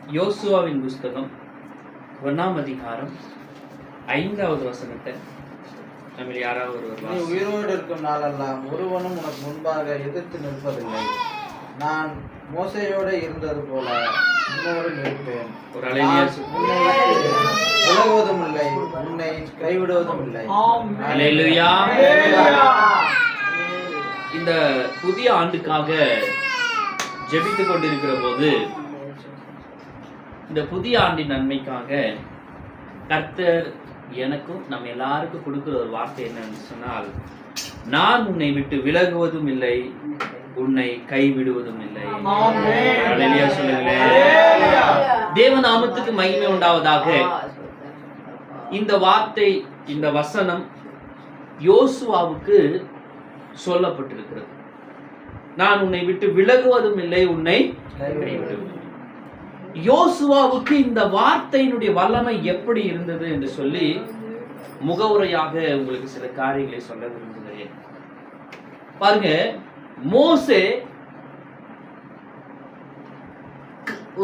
யோசுவாவின் புஸ்தகம் 1ஆம் அதிகாரம் 5வது வசனத்தை நம்ம யாராவது ஒருவர் நீ உயிரோடு இருக்கும் நாளெல்லாம் ஒருவனும் உனக்கு முன்பாக எதிர்த்து நிற்பதில்லை. நான் மோசேயோடு இருந்தது போல உன்னோடு இருப்பேன். ஒரு அலையிலே உன்னை விலகுவதும் இல்லை, உன்னை கைவிடுவதும் இல்லை. அல்லேலூயா. இந்த புதிய ஆண்டுக்காக ஜெபித்துக் கொண்டிருக்கிற போது இந்த புதிய ஆண்டின் நன்மைக்காக கர்த்தர் எனக்கும் நம்ம எல்லாருக்கும் கொடுக்கிற ஒரு வார்த்தை என்னன்னு சொன்னால், நான் உன்னை விட்டு விலகுவதும் இல்லை, உன்னை கைவிடுவதும் இல்லை. அல்லேலூயா சொல்லுங்களேன். தேவநாமத்துக்கு மகிமை உண்டாவதாக. இந்த வார்த்தை, இந்த வசனம் யோசுவாவுக்கு சொல்லப்பட்டிருக்கிறது. நான் உன்னை விட்டு விலகுவதும் இல்லை, உன்னை கைவிடுவதும். யோசுவாவுக்கு இந்த வார்த்தையினுடைய வல்லமை எப்படி இருந்தது என்று சொல்லி முகவுரையாக உங்களுக்கு சில காரியங்களை சொல்ல விரும்புகிறேன். பாருங்க, மோசே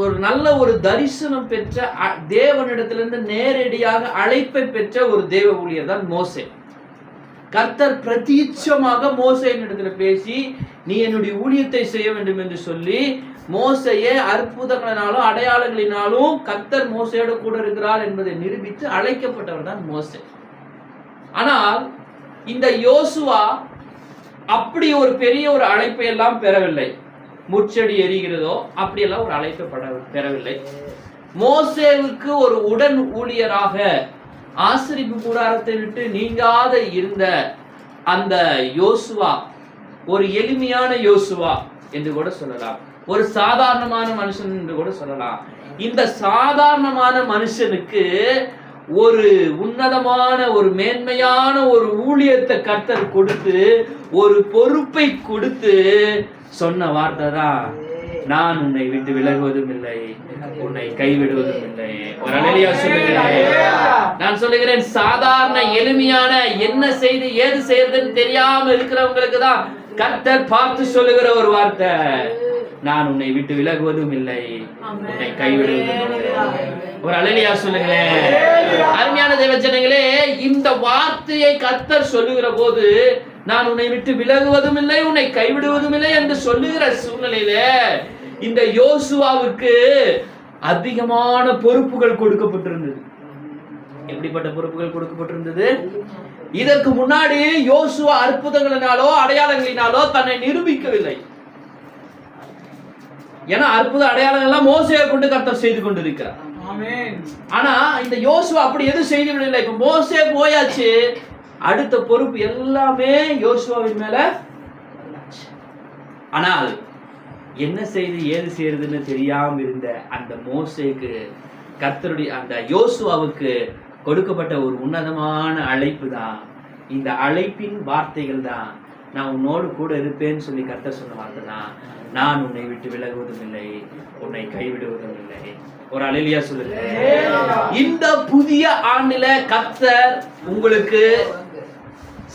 ஒரு நல்ல ஒரு தரிசனம் பெற்ற, தேவனிடத்திலிருந்து நேரடியாக அழைப்பை பெற்ற ஒரு தேவ ஊழியர் தான் மோசே. கர்த்தர் பிரத்யட்சமாக மோசேயினிடத்துல பேசி, நீ என்னுடைய ஊழியத்தை செய்ய வேண்டும் என்று சொல்லி மோசேயை அற்புதங்களினாலும் அடையாளங்களினாலும் கர்த்தர் மோசேயோடு கூட இருக்கிறார் என்பதை நிரூபித்து அழைக்கப்பட்டவர் தான் மோசே. ஆனால் இந்த யோசுவா அப்படி ஒரு பெரிய ஒரு அழைப்பை எல்லாம் பெறவில்லை. முச்செடி எரிகிறதோ அப்படியெல்லாம் ஒரு அழைப்பை பெறவில்லை. மோசேவுக்கு ஒரு உடன் ஊழியராக ஆசரிப்பு கூடாரத்தை விட்டு நீங்காத இருந்த அந்த யோசுவா ஒரு எளிமையான யோசுவா என்று கூட சொல்லலாம், ஒரு சாதாரணமான மனுஷன் என்று கூட சொல்லலாம். இந்த சாதாரணமான மனுஷனுக்கு ஒரு உன்னதமான, ஒரு மேன்மையான ஒரு ஊழியத்தை கர்த்தர் கொடுத்து, ஒரு பொறுப்பை கொடுத்து சொன்ன வார்த்தை தான், நான் உன்னை விட்டு விலகுவதும் இல்லை, உன்னை கைவிடுவதும் இல்லை. ஒரு அல்லேலூயா சொல்லுகிறேன். நான் சொல்லுகிறேன், சாதாரண எளிமையான என்ன செய்து ஏது செய்யறதுன்னு தெரியாம இருக்கிறவங்களுக்கு தான் கர்த்தர் பார்த்து சொல்லுகிற ஒரு வார்த்தை, நான் உன்னை விட்டு விலகுவதும் இல்லை, உன்னை கைவிடுவதும் இல்லை. ஒரு அல்லேலூயா சொல்லுங்களேன். அருமையான தேவஜனங்களே, இந்த வார்த்தையை கர்த்தர் சொல்லுகிற போது, நான் உன்னை விட்டு விலகுவதும் இல்லை, உன்னை கைவிடுவதும் இல்லை என்று சொல்லுகிற சூழ்நிலையில இந்த யோசுவாவுக்கு அதிகமான பொறுப்புகள் கொடுக்கப்பட்டிருந்தது. எப்படிப்பட்ட பொறுப்புகள் கொடுக்கப்பட்டிருந்தது? இதற்கு முன்னாடி யோசுவா அற்புதங்களினாலோ அடையாளங்களினாலோ தன்னை நிரூபிக்கவில்லை. ஏன்னா அற்புத அடையாளங்கள்லாம் மோசேயை கொண்டு கர்த்தர் செய்து கொண்டிருக்கிறார். ஆனா இந்த யோசுவா அப்படி எதுவும் செய்யவில்லை. இப்ப மோசே போயாச்சு, அடுத்த பொறுப்பு எல்லாமே யோசுவாவின் மேல. ஆனால் என்ன செய்து ஏது செய்யறதுன்னு தெரியாம இருந்த அந்த மோசேக்கு கர்த்தருடைய அந்த யோசுவாவுக்கு கொடுக்கப்பட்ட ஒரு உன்னதமான அழைப்பு தான், இந்த அழைப்பின் வார்த்தைகள் தான், நான் உன்னோடு கூட இருப்பேன்னு சொல்லி கர்த்தர் சொன்ன வார்த்தை தான், நான் உன்னை விட்டு விலகுவதும் இல்லை, உன்னை கைவிடுவதும் இல்லை. ஒரு அல்லேலூயா சொல்லுங்க. இந்த புதிய ஆண்டுல கர்த்தர் உங்களுக்கு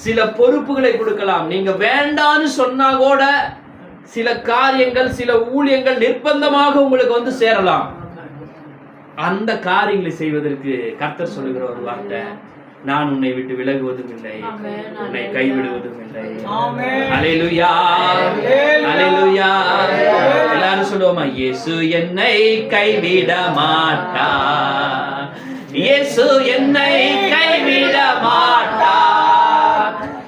சில பொறுப்புகளை கொடுக்கலாம். நீங்க வேண்டான்னு சொன்னா கூட சில காரியங்கள், சில ஊழியங்கள் நிர்பந்தமாக உங்களுக்கு வந்து சேரலாம். அந்த காரியங்களை செய்வதற்கு கர்த்தர் சொல்லுகிற ஒரு வார்த்தை, நான் உன்னை விட்டு விலகுவதும் இல்லை, உன்னை கைவிடுவதும் இல்லை. அல்லேலூயா, அல்லேலூயா. எல்லாரும் சொல்லுவோமா? இயேசு என்னை கைவிட மாட்டார், இயேசு என்னை கைவிட மாட்டார்.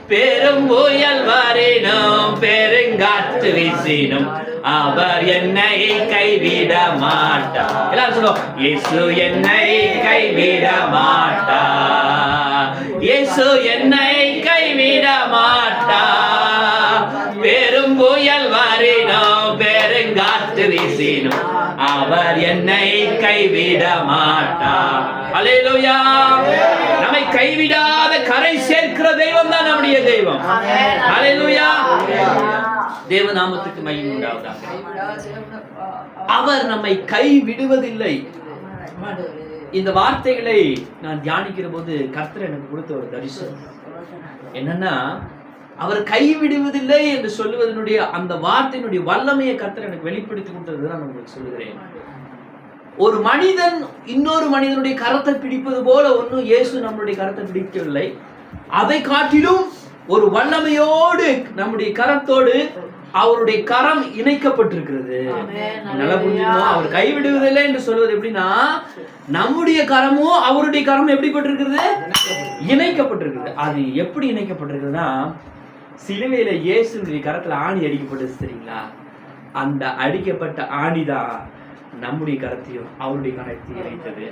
பெரும் புயல் வரினும் பெருங்காற்று வீசினும் அவர் என்னை கைவிட மாட்டார். எல்லாரும் சொல்லுவோம், இயேசு என்னை கைவிட மாட்டார், இயேசு என்னை கைவிட மாட்டார். பெரும் புயல் வரினும் பெருங்காற்று வீசினும் அவர் என்னை கைவிட மாட்டார். அல்லேலூயா. நம்மை கைவிடாத கரை சேர்க்கிற தெய்வம் தான் நம்முடைய தெய்வம். அல்லேலூயா. தேவநாமத்துக்கு மகிமை உண்டாவதாக. அவர் நம்மை கைவிடுவதில்லை. இந்த வார்த்தைகளை நான் தியானிக்கிற போது கர்த்தர் எனக்கு கொடுத்த ஒரு தரிசனம் என்னன்னா, அவர் கைவிடுவதில்லை என்று சொல்லுவதனுடைய அந்த வார்த்தையினுடைய வல்லமையை கர்த்தர் எனக்கு வெளிப்படுத்தி கொடுத்தது நான் உங்களுக்கு சொல்லுகிறேன். ஒரு மனிதன் இன்னொரு மனிதனுடைய கரத்தை பிடிப்பது போல ஒன்றும் இயேசு நம்முடைய கரத்தை பிடிக்கவில்லை. அதை காட்டிலும் ஒரு வல்லமையோடு நம்முடைய கரத்தோடு அவருடைய கரம் இணைக்கப்பட்டிருக்கிறது. நல்லா புரிஞ்சுக்கணும். அவர் கைவிடுவதில்லை என்று சொல்வது எப்படின்னா, நம்முடைய கரமும் அவருடைய கரமும் எப்படிப்பட்டிருக்கிறது? இணைக்கப்பட்டிருக்கிறது. அது எப்படி இணைக்கப்பட்டிருக்குதுன்னா, சிலுவையில இயேசுடைய கரத்துல ஆணி அடிக்கப்பட்டது தெரியுங்களா? அந்த அடிக்கப்பட்ட ஆணிதான் நம்முடைய கரத்தையும் அவருடைய கரத்தையும் இணைத்தது.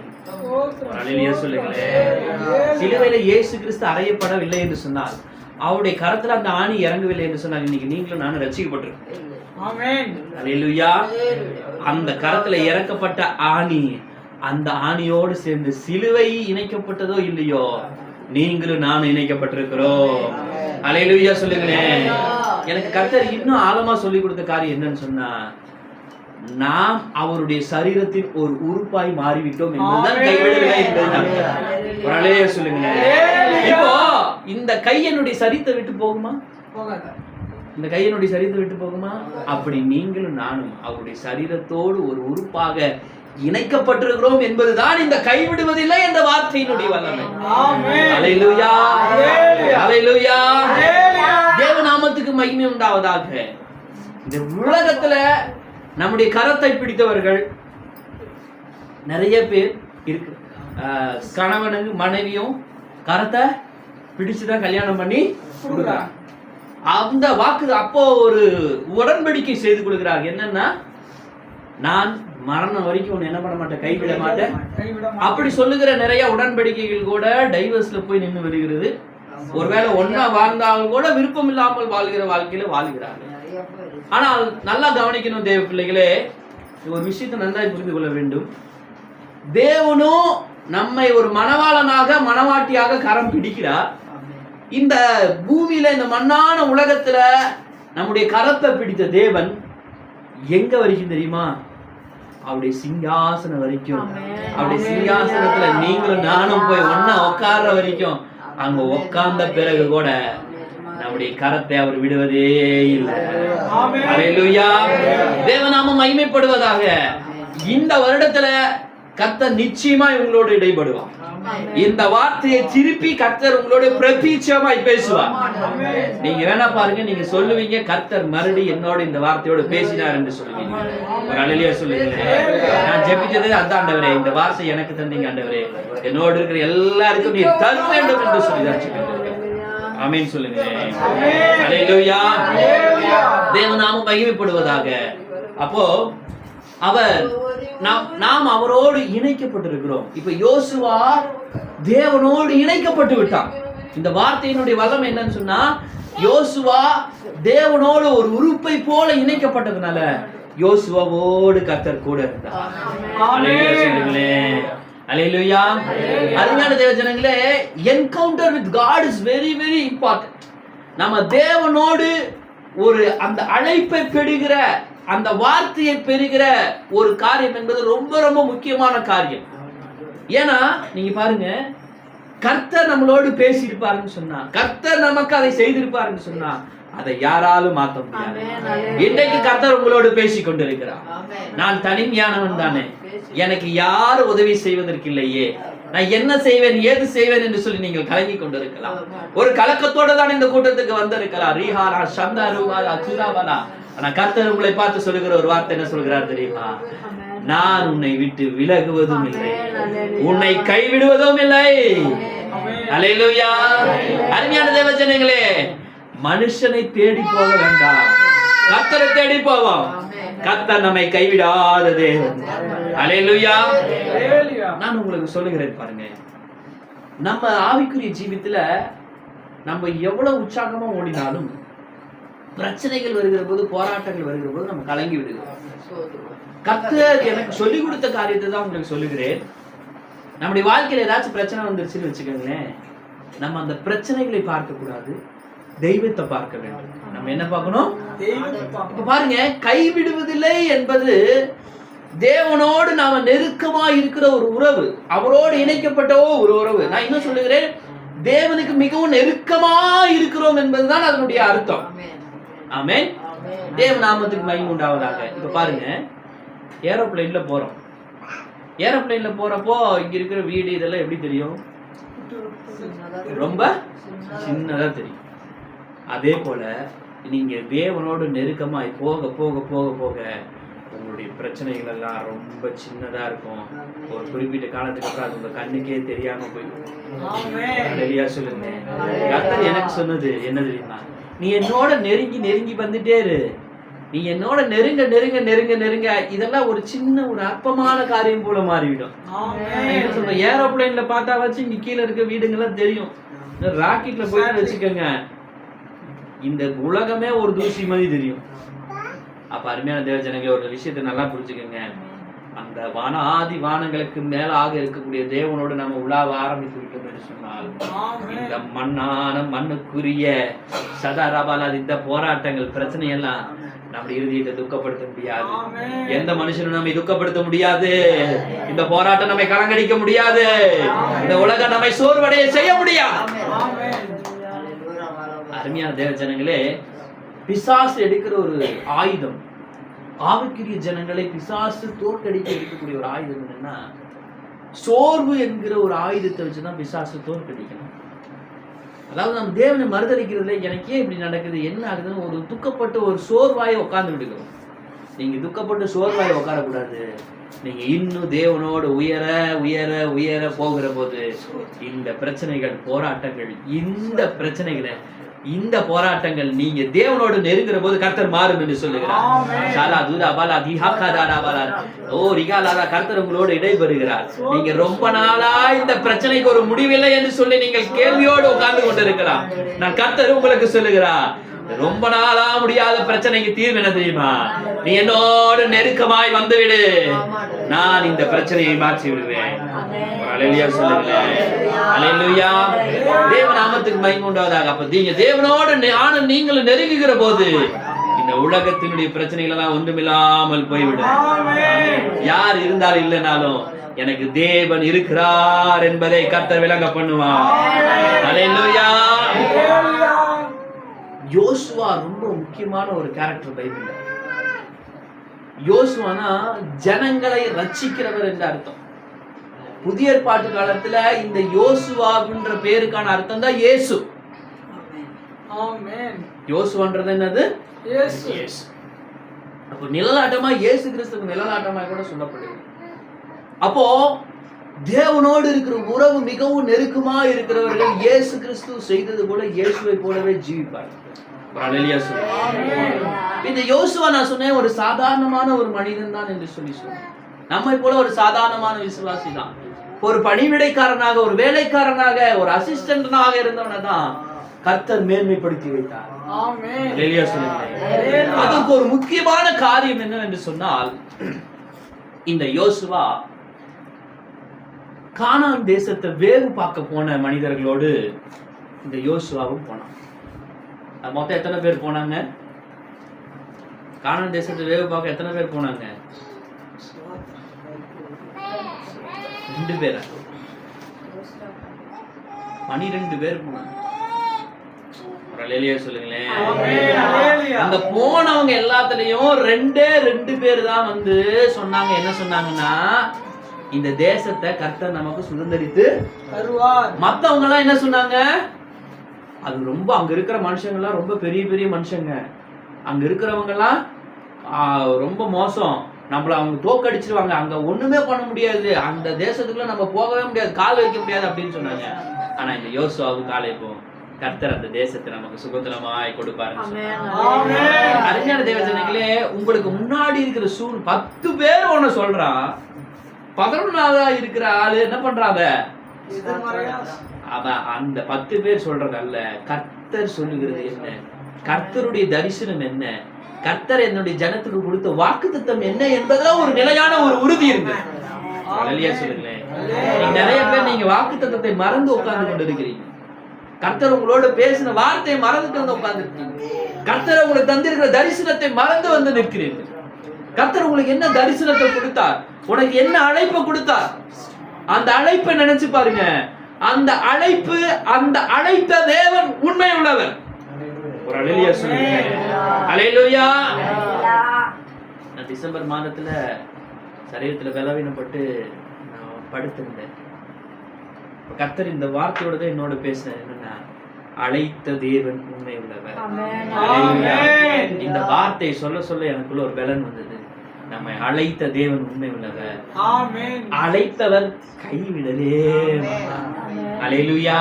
அல்லேலூயா சொல்லுங்களேன். சிலுவையில இயேசு கிறிஸ்து அறையப்படவில்லை என்று சொன்னால், அவருடைய கரத்துல அந்த ஆணி இறங்கவில்லை என்று சொன்னால், இன்னைக்கு நீங்களும் நானும் ரட்சிக்கப்பட்டிருக்கோம். அல்லேலூயா. அந்த கரத்துல இறக்கப்பட்ட ஆணி, அந்த ஆணியோடு சேர்ந்து சிலுவை இணைக்கப்பட்டதோ இல்லையோ, நீங்களும் நானும் இணைக்கப்பட்டிருக்கிறோம். அல்லேலூயா சொல்லுங்களேன். எனக்கு கர்த்தர் இன்னும் ஆழமா சொல்லி கொடுத்த காரியம் என்னன்னு சொன்னா, நாம் அவருடைய சரீரத்தின் ஒரு உறுப்பாய் மாறிவிட்டோம் என்பதுதான் கைவிடவில்லை என்பதுதான். அல்லேலூயா சொல்லுங்களேன். இப்போ இந்த கை என்னுடைய சரீரத்தை விட்டு போகுமா? இந்த கை என்னுடைய சரீரத்தை விட்டு போகுமா? அப்படி நீங்களும் நானும் அவருடைய சரீரத்தோடு ஒரு உறுப்பாக இணைக்கப்பட்டிருக்கிறோம் என்பதுதான் இந்த கைவிடுவதில்லை என்ற வார்த்தையினுடைய வல்லமை. அல்லேலூயா, அல்லேலூயா. தேவநாமத்துக்கு மகிமை உண்டாவதாக. இந்த உலகத்துல நம்முடைய கரத்தை பிடித்தவர்கள் நிறைய பேர் இருக்கு. கணவனுக்கு மனைவியும் கரத்தை பிடிச்சுதான் கல்யாணம் பண்ணி கொடுக்குறாங்க. அந்த வாக்கு அப்போ ஒரு உடன்படிக்கை செய்து கொள்கிறார். என்னன்னா, நான் மரணம் வரைக்கும் உன்னை என்ன பண்ண மாட்டேன், கைவிட மாட்டேன். அப்படி சொல்லுகிற நிறைய உடன்படிக்கைகள் கூட டைவர்ஸ்ல போய் நின்று வருகிறது. ஒருவேளை ஒன்னா வாழ்ந்தாலும் கூட விருப்பம் இல்லாமல் வாழ்கிற வாழ்க்கையில வாழ்கிறார்கள். ஆனால் நல்லா கவனிக்கணும் தேவ பிள்ளைகளே, ஒரு விஷயத்தை நன்றாய் புரிந்து கொள்ள வேண்டும். தேவனும் நம்மை ஒரு மணவாளனாக மணவாட்டியாக கரம் பிடிக்கிறார். இந்த பூமியில, இந்த மண்ணான உலகத்துல நம்முடைய கரத்தை பிடித்த தேவன் எங்க வரைக்கும் தெரியுமா? அவருடைய சிங்காசனம் வரைக்கும். அவருடைய சிங்காசனத்துல நீங்களும் நானும் போய் ஒன்னா உட்கார்ற வரைக்கும், அங்க உட்கார்ந்த பிறகு கூட நம்முடைய கரத்தை அவர் விடுவதே இல்லை. அல்லேலூயா. தேவநாமம் மகிமைப்படுவதாக. இந்த வருடத்துல கர்த்தர் நிச்சயமா உங்களோடு இடைபடுவார். இந்த வார்த்தையை திருப்பி கர்த்தர் உங்களோட பிரத்யட்சமாய் பேசுவார். நீங்க வேணா பாருங்க, நீங்க சொல்லுவீங்க, கர்த்தர் மறுபடி என்னோட இந்த வார்த்தையோடு பேசினார் என்று சொல்லுவீங்க. ஒரு அல்லேலூயா சொல்லுங்க. நான் ஜெபிச்சது அதான், ஆண்டவரே இந்த வார்த்தை எனக்கு தந்தீங்க ஆண்டவரே, என்னோடு இருக்கிற எல்லாருக்கும் நீர் தர வேண்டும் என்று சொல்லிதான். ஆமென் சொல்லுங்க. அல்லேலூயா. தேவநாமம் மகிமைப்படுவதாக. அப்போ அவர் நாம் அவரோடு இணைக்கப்பட்டிருக்கிறோம். இப்ப யோசுவா தேவனோடு இணைக்கப்பட்டு விட்டான். இந்த வார்த்தையினுடைய வல்லமை என்னன்னு சொன்னா, யோசுவா தேவனோடு ஒரு உறுப்பை போல இணைக்கப்பட்டதுனால யோசுவாவோடு கர்த்தர் கூட இருந்தார். அல்லேலூயா. அருமையான தேவ ஜனங்களே, encounter with God is very very important. நம்ம தேவனோடு ஒரு அந்த அழைப்பை பெறுகிற, அந்த வார்த்தையை பெறுகிற ஒரு காரியம் என்பது ரொம்ப ரொம்ப முக்கியமான காரியம். ஏன்னா நீங்க பாருங்க, கர்த்தர் நம்மளோடு பேசியிருப்பாருன்னு சொன்னா, கர்த்தர் நமக்கு அதை செய்திருப்பாருன்னு சொன்னா, அதை யாராலும் மாற்ற முடியாது. இன்றைக்கு கர்த்தர் உங்களோடு பேசிக் கொண்டிருக்கிறார். நான் தனிமையானவன் தானே, எனக்கு யார் உதவி செய்வதற்கு இல்லையே, நான் என்ன செய்வேன் ஏது செய்வேன் என்று சொல்லி நீங்கள் கலங்கி கொண்டிருக்கலாம். ஒரு கலக்கத்தோடு தான் இந்த கூட்டத்துக்கு வந்திருக்கலாம். ரீஹாரா சந்தா ரூபாலா சுராவலா. ஆனா கர்த்தர் உங்களை பார்த்து சொல்லுகிற ஒரு வார்த்தை என்ன சொல்கிறார் தெரியுமா? நான் உன்னை விட்டு விலகுவதும் இல்லை, உன்னை கைவிடுவதும் இல்லை. அல்லேலூயா. அருமையான தேவஜனங்களே, மனுஷனை தேடி போக வேண்டாம், கர்த்தரை தேடி போவோம். கர்த்தர் நம்மை கைவிடாத தேவன். அல்லேலூயா. நான் உங்களுக்கு சொல்லுகிறேன் பாருங்க, நம்ம ஆவிக்குரிய ஜீவித்துல நம்ம எவ்வளவு உற்சாகமா ஓடினாலும் பிரச்சனைகள் வருகிற போது, போராட்டங்கள் வருகிற போது நம்ம கலங்கி விடுகிறோம். கர்த்தர் எனக்கு சொல்லிக் கொடுத்த காரியத்தை தான் உங்களுக்கு சொல்லுகிறேன். நம்முடைய வாழ்க்கையில ஏதாச்சும் பிரச்சனை வந்துருச்சுன்னு வச்சுக்கோங்களேன், நம்ம அந்த பிரச்சனைகளை பார்க்க கூடாது, தெய்வத்தை பார்க்க வேண்டும். நம்ம என்ன பார்க்கணும்? இப்ப பாருங்க, கைவிடுவதில்லை என்பது தேவனோடு நாம நெருக்கமா இருக்கிற ஒரு உறவு, அவரோடு இணைக்கப்பட்ட ஒரு உறவு. நான் இன்னும் சொல்லுகிறேன், தேவனுக்கு மிகவும் நெருக்கமா இருக்கிறோம் என்பதுதான் அதனுடைய அர்த்தம். ஆமென். தேவ நாமத்துக்கு மகிமை உண்டாவதாக. இப்ப பாருங்க, ஏரோப்ளேன்ல போறோம், ஏரோப்ளேன்ல போறப்போ இங்க இருக்கிற வீடு இதெல்லாம் எப்படி தெரியும்? ரொம்ப சின்னதா தெரியும். அதே போல நீங்க தேவனோடு நெருக்கமாய் போக போக போக போக உங்களுடைய பிரச்சனைகள் எல்லாம் ரொம்ப சின்னதா இருக்கும். ஒரு குறிப்பிட்ட காலத்துக்கு அப்புறம் அது உங்க கண்ணுக்கே தெரியாம போயிடும். சொல்லுங்க. கர்த்தர் எனக்கு சொன்னது என்ன தெரியுமா? நீ என்னோட நெருங்கி நெருங்கி வந்துட்டே இரு. நீ என்னோட நெருங்க நெருங்க நெருங்க நெருங்க இதெல்லாம் ஒரு சின்ன ஒரு அற்பமான காரியம் போல மாறிவிடும். என்ன சொல்ற, ஏரோப்ளேன்ல பார்த்தா வச்சு இங்க கீழே இருக்க வீடுங்கெல்லாம் தெரியும். ராக்கெட்ல போயிட்டு வச்சுக்கோங்க, இந்த உலகமே ஒரு தூசி மாதிரி தெரியும். அப்ப அருமையான தேவ ஜனங்களே, ஒரு விஷயத்தை நல்லா புரிஞ்சுக்கோங்க. அந்த வானாதி வானங்களுக்கு மேலாக இருக்கக்கூடிய தேவனோடு நம்ம உலாவ ஆரம்பித்து விட்டோம் என்று சொன்னால், இந்த மண்ணுக்குரிய சதாராபாலாது இந்த போராட்டங்கள் பிரச்சனை எல்லாம் நம்ம இறுதியை துக்கப்படுத்த முடியாது. எந்த மனுஷனும் நம்மை துக்கப்படுத்த முடியாது. இந்த போராட்டம் நம்மை கலங்கடிக்க முடியாது. இந்த உலகம் நம்மை சோர்வடைய செய்ய முடியாது. அருமையான தேவ ஜனங்களே, பிசாசு எடுக்கிற ஒரு ஆயுதம், ஆவிக்குரிய ஜனங்களை பிசாசு தோற்கடிக்க எடுக்கக்கூடிய ஒரு ஆயுதம் என்னன்னா, சோர்வு என்கிற ஒரு ஆயுதத்தை வச்சுதான் பிசாசு தோற்கடிக்கணும். அதாவது நம்ம தேவனை மறுதளிக்கிறதுல எனக்கு ஏன் இப்படி நடக்குது, என்ன ஆகுதுன்னு ஒரு துக்கப்பட்டு ஒரு சோர்வாயை உட்கார்ந்து விடுக்கிறோம். நீங்க துக்கப்பட்டு சோர்வாயை உட்காரக்கூடாது. நீங்க இன்னும் தேவனோடு உயர உயர உயர போகிற போது இந்த பிரச்சனைகள், போராட்டங்கள், இந்த போராட்டங்கள் நீங்க தேவனோடு நெருங்குற போது கர்த்தர் மாறும் என்று சொல்லுகிறார். கர்த்தர் உங்களோடு இடைபெறுகிறார். நீங்க ரொம்ப நாளா இந்த பிரச்சனைக்கு ஒரு முடிவில்லை என்று சொல்லி நீங்கள் கேள்வியோடு உட்கார்ந்து கொண்டிருக்கலாம். நான் கர்த்தர் உங்களுக்கு சொல்லுகிறார், ரொம்ப நாளா முடியாத பிரச்சனைக்கு தீர்வு என்ன தெரியுமா? நீ என்னோடு நெருக்கமாய் வந்துவிடு, நான் இந்த பிரச்சனையை மாற்றி விடுவேன். அல்லேலூயா சொல்லுங்க. அல்லேலூயா. தேவ நாமத்துக்கு மகிமை உண்டாவதாக. அப்ப நீங்க தேவனோடு நீங்களும் நெருங்குகிற போது இந்த உலகத்தினுடைய பிரச்சனைகள் எல்லாம் ஒன்றுமில்லாமல் போய்விடும். யார் இருந்தாலும் இல்லைனாலும் எனக்கு தேவன் இருக்கிறார் என்பதை கர்த்தர் விளங்க பண்ணுவார். அல்லேலூயா. யோசுவா ரொம்ப முக்கியமான ஒரு கேரக்டர் பைபிள்ல. யோசுவானா ஜனங்களை ரட்சிக்கிறவர் என்று அர்த்தம். புதிய ஏற்பாட்டு காலத்துல இந்த யோசுவாவின்ற பேருக்கான அர்த்தம் தான் இயேசு. யோசுவான்றது என்னது? இயேசு. அப்போ நிழலாட்டமா இயேசு கிறிஸ்துக்கு நிழலாட்டமா கூட சொல்லப்படுது. அப்போ தேவனோடு இருக்கிற உறவு மிகவும் நெருக்கமா இருக்கிறவர்கள் இயேசு கிறிஸ்து செய்தது போல இயேசுவை போலவே ஜீவிப்பார்கள். இந்த யோசுவா நான் சொன்னேன் ஒரு சாதாரணமான ஒரு மனிதன் தான் என்று சொல்லி சொன்னேன். நம்மை போல ஒரு சாதாரணமான விசுவாசி தான். ஒரு பணிவிடைக்காரனாக, ஒரு வேலைக்காரனாக, ஒரு அசிஸ்டன்டாக இருந்தவனை தான் கர்த்தர் மேன்மைப்படுத்தி வைத்தார். அதுக்கு ஒரு முக்கியமான காரியம் என்ன என்று சொன்னால், இந்த யோசுவா கானான் தேசத்தை வேவு பார்க்க போன மனிதர்களோடு இந்த யோசுவாவும் போனான். மொத்தம் எத்தனை பேர் போனாங்க? கானான் தேசத்தை வேவு பார்க்க எத்தனை பேர் போனாங்க? 2 பேர். 12 பேர் போனாங்க. சொல்லுங்களேன். அந்த போனவங்க எல்லாத்துலயும் 2 பேர் தான் வந்து சொன்னாங்க. என்ன சொன்னாங்கன்னா, இந்த தேசத்தை கர்த்தர் நமக்கு சுதந்தரித்து தருவார். மத்தவங்க எல்லாம் என்ன சொன்னாங்க? அது ரொம்ப அங்க இருக்கிற மனுஷங்க எல்லாம் ரொம்ப பெரிய பெரிய மனுஷங்க, அங்க இருக்கிறவங்க எல்லாம் ரொம்ப மோசம், நம்மள அவங்க தோக்கடிச்சிருவாங்க, அங்க ஒண்ணுமே பண்ண முடியாது, அந்த தேசத்துக்குள்ள நம்ம போகவே முடியாது, கால் வைக்க முடியாது அப்படின்னு சொன்னாங்க. ஆனா இந்த யோசுவாவும் காலேபும் கர்த்தர் அந்த தேசத்தை நமக்கு சுதந்திரமாய் கொடுப்பாரு. அறிஞர் தேவஜனங்களே, உங்களுக்கு முன்னாடி இருக்கிற 10 பேர் ஒண்ணு சொல்றான், 11ஆவதா இருக்கிற ஆளு என்ன பண்றாங்க? அவன் அந்த 10 பேர் சொல்றது அல்ல, கர்த்தர் சொல்லுகிறது என்ன, கர்த்தருடைய தரிசனம் என்ன, கர்த்தர் என்னுடைய ஜனத்துக்கு கொடுத்த வாக்குத்தத்தம் என்ன என்பதுல ஒரு நிலையான ஒரு உறுதி இருக்கு. சொல்லுங்களேன். நிறைய பேர் நீங்க வாக்குத்தத்தத்தை மறந்து உட்கார்ந்து கொண்டிருக்கிறீங்க. கர்த்தர் உங்களோட பேசின வார்த்தையை மறந்துட்டு வந்து உட்கார்ந்து இருக்கீங்க. கர்த்தர் உங்களுக்கு தந்திருக்கிற தரிசனத்தை மறந்து வந்து நிற்கிறீர்கள். கர்த்தர் உங்களுக்கு என்ன தரிசனத்தை கொடுத்தார், உனக்கு என்ன அழைப்பை கொடுத்தார், அந்த அழைப்பை நினைச்சு பாருங்க. அந்த அழைப்பு, அந்த அழைத்த தேவன் உண்மை உள்ளவர். ஒரு அல்லேலூயா சொல்லுங்க. அல்லேலூயா. டிசம்பர் மாதத்துல சரீரத்துல பலவீனப்பட்டு படுத்திருந்தேன். கர்த்தர் இந்த வார்த்தையோட தான் என்னோட பேசினார். என்னன்னா, அழைத்த தேவன் உண்மை உள்ளவர். இந்த வார்த்தையை சொல்ல சொல்ல எனக்குள்ள ஒரு பலன் வந்தது. நம்மை அழைத்த தேவன் உண்மை உள்ளவர். அழைத்தவர் கைவிடவே மாட்டார். அல்லேலூயா.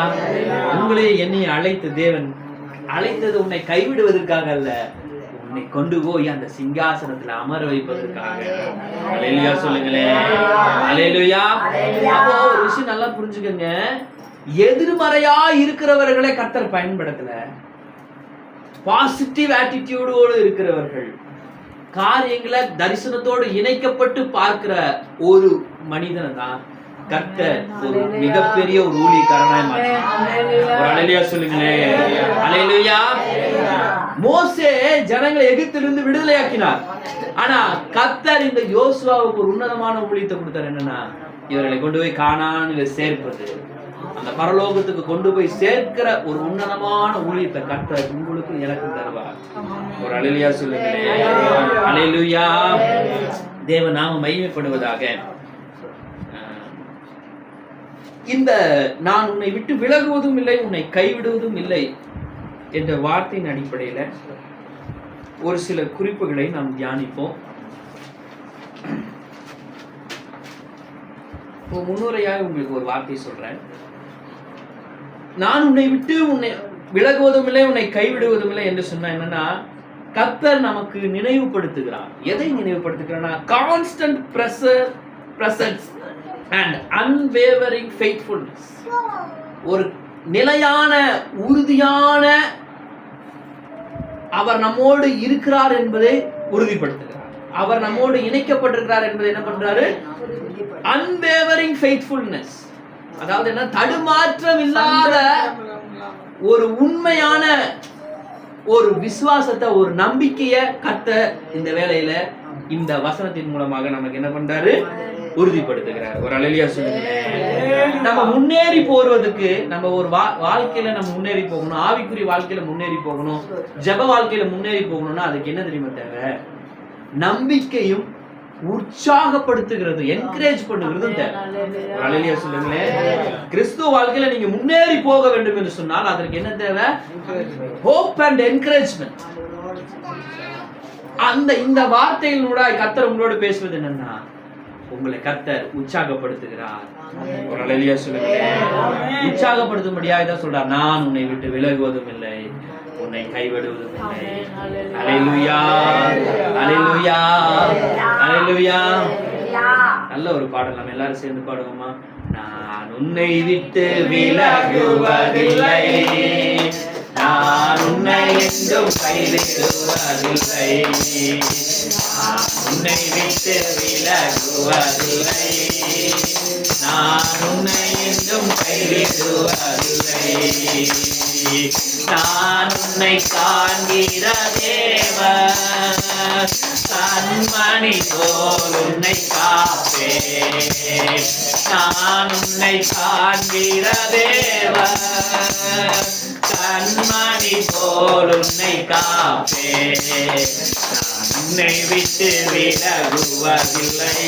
உங்களே என்னை அழைத்த தேவன் அழைத்தது உன்னை கைவிடுவதற்காக அல்ல, உன்னை கொண்டு போய் அந்த சிங்காசனத்துல அமர வைப்பதற்காக. அல்லேலூயா சொல்லுங்களேன். அல்லேலூயா. அப்போ ஒரு விஷயம் நல்லா புரிஞ்சுக்கங்க, எதிர்மறையா இருக்கிறவர்களை கர்த்தர் பயன்படுத்தல. பாசிட்டிவ் ஆட்டிடியூடோடு இருக்கிறவர்கள், காரியங்களை தரிசனத்தோடு இணைக்கப்பட்டு பார்க்கிற ஒரு மனிதனை தான் கர்த்தர் ஒரு மிகப்பெரிய ஒரு ஊழியக்காரனாய் மாற்றினார். ஒரு அல்லேலூயா சொல்லுங்களேன். அல்லேலூயா. மோசே ஜனங்களை எகிப்திலிருந்து விடுதலையாக்கினார். ஆனா கர்த்தர் இந்த யோசுவாவுக்கு ஒரு உன்னதமான ஊழியத்தை கொடுத்தார். என்னன்னா, இவர்களை கொண்டு போய் கானானிலே சேர்ப்பது, அந்த பரலோகத்துக்கு கொண்டு போய் சேர்க்கிற ஒரு உன்னதமான ஊழியத்தை கர்த்தர் உங்களுக்கு எனக்கு தருவார். ஒரு அல்லேலூயா சொல்லுங்களேன். அல்லேலூயா. தேவ நாம மகிமைப்படுவதாக. இந்த நான் உன்னை விட்டு விலகுவதும் இல்லை, உன்னை கைவிடுவதும் இல்லை என்ற வார்த்தையின் அடிப்படையில ஒரு சில குறிப்புகளை நாம் தியானிப்போம். முன்னுரையாக உங்களுக்கு ஒரு வார்த்தை சொல்றேன். நான் உன்னை விட்டு உன்னை விலகுவதும் இல்லை, உன்னை கைவிடுவதும் இல்லை என்று சொன்னா என்னன்னா, கர்த்தர் நமக்கு நினைவுபடுத்துகிறார். எதை நினைவுபடுத்துகிறார்னா, constant presence and unwavering faithfulness. ஒரு நிலையான உறுதியான அவர் நம்மோடு இருக்கிறார் என்பதை உறுதிப்படுத்துகிறார். அவர் நம்மோடு இணைக்கப்பட்டிருக்கிறார் என்பதை என்ன பண்றாரு? unwavering faithfulness. அதாவது என்ன, தடுமாற்றம் இல்லாத ஒரு உண்மையான ஒரு விசுவாசத்தை, ஒரு நம்பிக்கைய கர்த்தர் இந்த வேளையில இந்த வசனத்தின் மூலமாக நமக்கு என்ன பண்றாரு? உறுதிப்படுத்துகிறார். ஒரு அல்லேலூயா சொல்லுங்க. நம்ம முன்னேறி போறதுக்கு, நம்ம ஒரு வாழ்க்கையில நம்ம முன்னேறி போகணும், ஆவிக்குரிய வாழ்க்கையில முன்னேறி போகணும், ஜெப வாழ்க்கையில முன்னேறி போகணும்னா அதுக்கு என்ன தெரியுமா தேவை? நம்பிக்கையும் உற்சாகப்படுத்துகிறது, என்கரேஜ் பண்ணுகிறதும் தேவை. ஒரு அல்லேலூயா சொல்லுங்களேன். கிறிஸ்துவ வாழ்க்கையில நீங்க முன்னேறி போக வேண்டும் என்று சொன்னால் அதற்கு என்ன தேவை? Hope and encouragement. இந்த வார்த்தைகளோட கர்த்தர் உங்களோடு பேசுவது என்னன்னா, உங்களை கர்த்தர் உற்சாகப்படுத்துகிறார். ஒரு அல்லேலூயா சொல்லுங்களேன். உற்சாகப்படுத்தும்படியாக தான் சொல்றார். நான் உன்னை விட்டு விலகுவதும் இல்லை, உன்னை கைவிடுவதும் இல்லை. அல்லேலூயா. அல்லேலூயா. அல்லேலூயா. நல்ல ஒரு பாடல், நம்ம எல்லாரும் சேர்ந்து பாடுவோமா? நான் உன்னை விட்டு விலகுவதில்லை, நான் உன்னை என்றும் கைவிடுவதில்லை, நான் உன்னை விட்டு விலகுவதில்லை, நான் உன்னை என்றும் கைவிடுவதில்லை, நான் உன்னை காண்கிற தேவன், கண்மணி போல் உன்னை காப்பேன், நான் உன்னை காண்கிற தேவன், கண்மணி போல் உன்னை காப்பேன், நான் உன்னை விட்டு விலகுவதில்லை,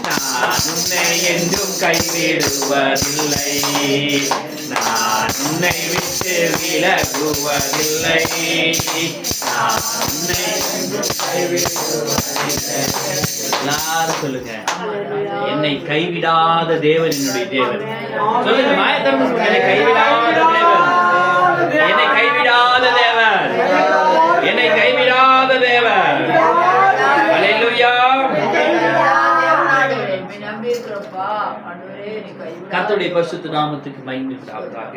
நான் உன்னை என்றும் கைவிடுவதில்லை, நான் உன்னை விட்டு விலகுவதில்லை, நான் உன்னை என்றும் கைவிடுவதில்லை. எல்லாரும் சொல்லுங்க, என்னை கைவிடாத தேவன் என்னுடைய தேவன். சொல்லுங்க, மாயத்தரம் சொல்லுங்க, என்னை கைவிடாத தேவன், என்னை கைவிடாத தேவன், என்னை கைவிடாத தேவன். அல்லேலூயா. கர்த்தருடைய பரிசுத்த நாமத்துக்கு மகிமை உண்டாவதாக.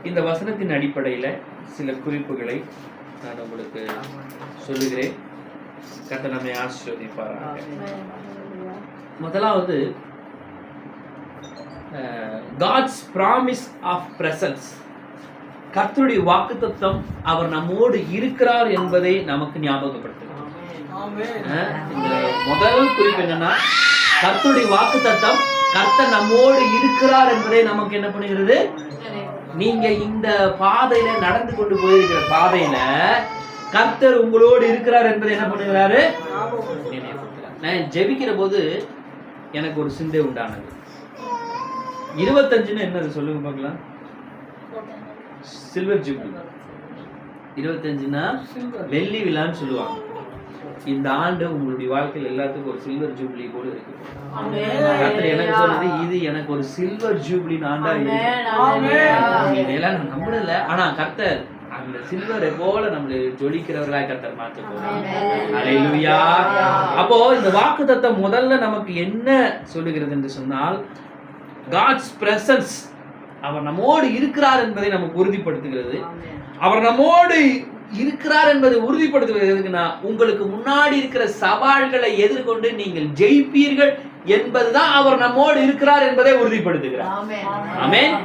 இந்த வசனத்தின் அடிப்படையில சில குறிப்புகளை நான் உங்களுக்கு சொல்லுகிறேன். கர்த்தர் நம்மை ஆசீர்வதிப்பாராக. முதலாவது, God's promise of presence. கர்த்தருடைய வாக்குத்தத்தம் அவர் நம்மோடு இருக்கிறார் என்பதை நமக்கு ஞாபகப்படுத்துகிறார். இந்த முதல் குறிப்பு என்னன்னா, கர்த்தருடைய வாக்குத்தத்தம் கர்த்தர் நம்மோடு இருக்கிறார் என்பதை நமக்கு என்ன பண்ணுகிறது? நீங்க இந்த பாதையில நடந்து கொண்டு போயிருக்கிற பாதையில கர்த்தர் உங்களோடு இருக்கிறார் என்பதை என்ன பண்ணுகிறாரு? நான் ஜெபிக்கிற போது எனக்கு ஒரு சிந்தை உண்டானது. 25ன்னு என்னது சொல்லுங்க பார்க்கலாம். Silver jubilee. 25ன்னா வெள்ளி விழான்னு சொல்லுவாங்க. இந்த ஆண்டு உங்களுடைய வாழ்க்கையில் எல்லாத்துக்கும் ஒரு சில்வர் ஜூப்ளி கூட இருக்கு. கர்த்தர் எனக்கு சொல்றது, இது எனக்கு ஒரு சில்வர் ஜூப்ளி ஆண்டா இருக்கு. இதெல்லாம் நான் நம்பல. ஆனா கர்த்தர் அந்த சில்வரை போல நம்மளை ஜொலிக்கிறவர்களாய் கர்த்தர் மாத்த போறார். ஹல்லேலூயா. அப்போ இந்த வாக்குத்தத்தம் முதல்ல நமக்கு என்ன சொல்லுகிறது என்று சொன்னால், God's presence, அவர் நம்மோடு இருக்கிறார் என்பதை நமக்கு உறுதிப்படுத்துகிறது. அவர் நம்மோடு இருக்கிறார் என்பதை உறுதிப்படுத்துவதற்குனா, உங்களுக்கு முன்னாடி இருக்கிற சவால்களை எதிர்கொண்டு நீங்கள் ஜெயிப்பீர்கள் என்பதுதான் அவர் நம்மோடு இருக்கிறார் என்பதை உறுதிப்படுத்துகிறார். ஆமென்.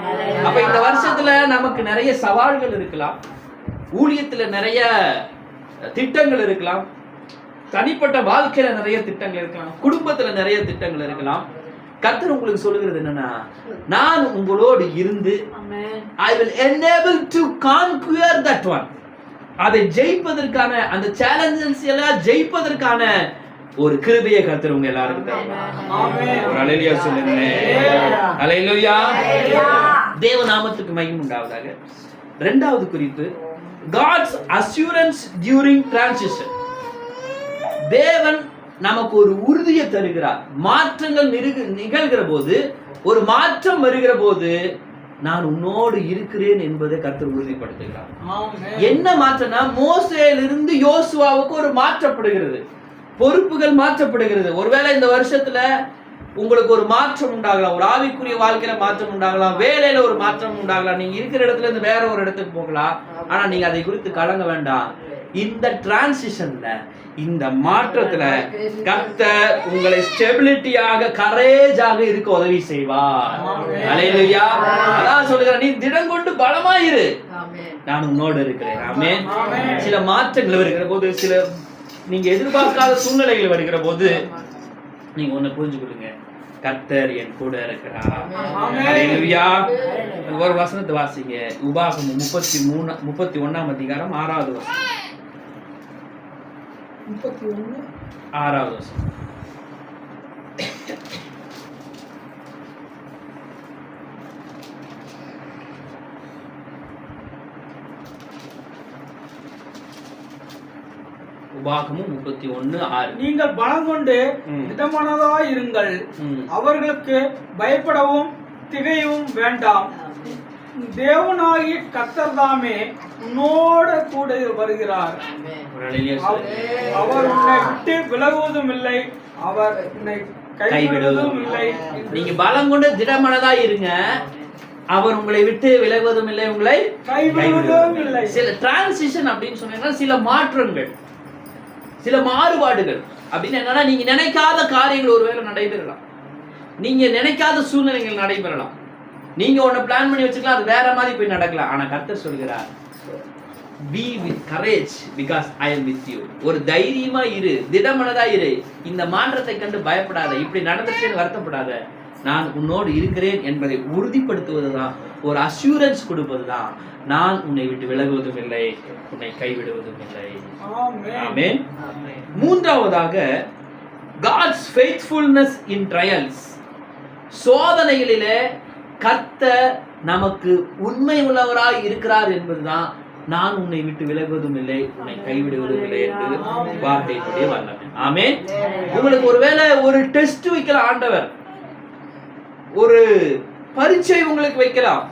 அப்ப இந்த வருஷத்துல நமக்கு நிறைய சவால்கள் இருக்கலாம், ஊழியத்துல நிறைய திட்டங்கள் இருக்கலாம், தனிப்பட்ட வாழ்க்கையில நிறைய திட்டங்கள் இருக்கலாம், குடும்பத்துல நிறைய திட்டங்கள் இருக்கலாம். கர்த்தர் உங்களுக்கு சொல்லுகிறது என்னன்னா, நான் உங்களோடு இருந்து I will enable to conquer that one. அதை ஜெயிப்பதற்கான, அந்த சேலஞ்சஸ் எல்லாம் ஜெயிப்பதற்கான ஒரு கிருபையை கர்த்தர் உங்க எல்லாருக்கும் தருவார். ஆமென். ஒரு ஹல்லேலூயா சொல்லுங்க. ஹல்லேலூயா. தேவ நாமத்துக்கு மகிமை உண்டாவதாக. இரண்டாவது குறிப்பு, God's assurance during transition. தேவன் நமக்கு ஒரு உறுதியை தருகிறார். மாற்றங்கள் நிகழ்கிற போது, ஒரு மாற்றம் வருகிற போது, நான் உன்னோடு இருக்கிறேன் என்பதை கர்த்தர் உறுதிப்படுத்துகிறார். என்ன மாற்றம்னா, மோசேயிலிருந்து யோசுவாவுக்கு ஒரு மாற்றப்படுகிறது, பொறுப்புகள் மாற்றப்படுகிறது. ஒருவேளை இந்த வருஷத்துல உங்களுக்கு ஒரு மாற்றம் உண்டாகலாம், ஒரு ஆவிக்குரிய வாழ்க்கையில மாற்றம் உண்டாகலாம், வேலையில ஒரு மாற்றம் உண்டாகலாம், நீங்க இருக்கிற இடத்துல இருந்து வேற ஒரு இடத்துக்கு போகலாம். ஆனா நீங்க அதை குறித்து கலங்க வேண்டாம். இந்த டிரான்சிஷன்ல, இந்த மாற்றத்துல கர்த்தர் உங்களை ஸ்டெபிலிட்டியாக, கரேஜாக இருக்க உதவி செய்வார். ஹல்லேலூயா. அதான் சொல்லுகிறேன், நீ திடம் கொண்டு பலமாயிரு, நான் உன்னோடு இருக்கிறேன். ஆமென். சில மாற்றங்கள் வருகிற போது, சில நீங்க எதிர்பார்க்காத சூழ்நிலைகள் வருகிற போது, நீங்க ஒண்ணு புரிஞ்சுக்கொள்ளுங்க, கர்த்தர் என் கூட இருக்கிறார். ஹல்லேலூயா. ஒரு வசனத்தை வாசிங்க. உபாகமம் 31ஆம் அதிகாரம் 6வது வசனம். 6வது வசனம். உபாகமம் 31:6. நீங்கள் பலம் கொண்டு திடமனதாய் இருங்கள், அவர்களுக்கு பயப்படவும் திகையவும் வேண்டாம். தேவனாகிய கர்த்தர் தாமே உன்னோட கூட வருகிறார். அவர் உன்னை விட்டு விலகுவதும் இல்லை, அவர் உன்னை கைவிடுவதும் இல்லை. நீங்க பலம் கொண்டு திடமனதா இருங்க, அவர் உங்களை விட்டு விலகுவதும் இல்லை, உங்களை கைவிடுவதும் இல்லை. சில டிரான்சிஷன் அப்படின்னு சொன்னீங்கன்னா, சில மாற்றங்கள், சில மாறுபாடுகள் அப்படின்னு என்னன்னா, நீங்க நினைக்காத காரியங்கள் ஒருவேளை நடைபெறலாம், நீங்க நினைக்காத சூழ்நிலைகள் நடைபெறலாம், நீங்க ஒண்ணு பிளான் பண்ணி வச்சுக்கலாம், அது வேற மாதிரி போய் நடக்கலாம். ஆனா கர்த்தர் சொல்கிறார், be with courage because I am with you. ஒரு தைரியமா இரு, திடமனதா இரு, இந்த மாற்றத்தை கண்டு பயப்படாத, இப்படி நடந்துச்சுன்னு வருத்தப்படாத, நான் உன்னோடு இருக்கிறேன் என்பதை உறுதிப்படுத்துவதுதான், ஒரு அஷூரன்ஸ் கொடுப்பதுதான், நான் உன்னை விட்டு விலகுவதும் இல்லை, உன்னை கைவிடுவதும் இல்லை. ஆமென். மூன்றாவதாக, God's faithfulness in trials. சோதனைகளிலே கர்த்தர் நமக்கு உண்மை உள்ளவராய் இருக்கிறார் என்பதுதான், நான் உன்னை விட்டு விலகுவதும் இல்லை, உன்னை கைவிடுவதும் இல்லை என்று வார்த்தையினுடைய வல்லமை. ஆமென். உங்களுக்கு ஒருவேளை ஒரு டெஸ்ட் வைக்கலாம் ஆண்டவர், ஒரு பரீட்சை உங்களுக்கு வைக்கலாம்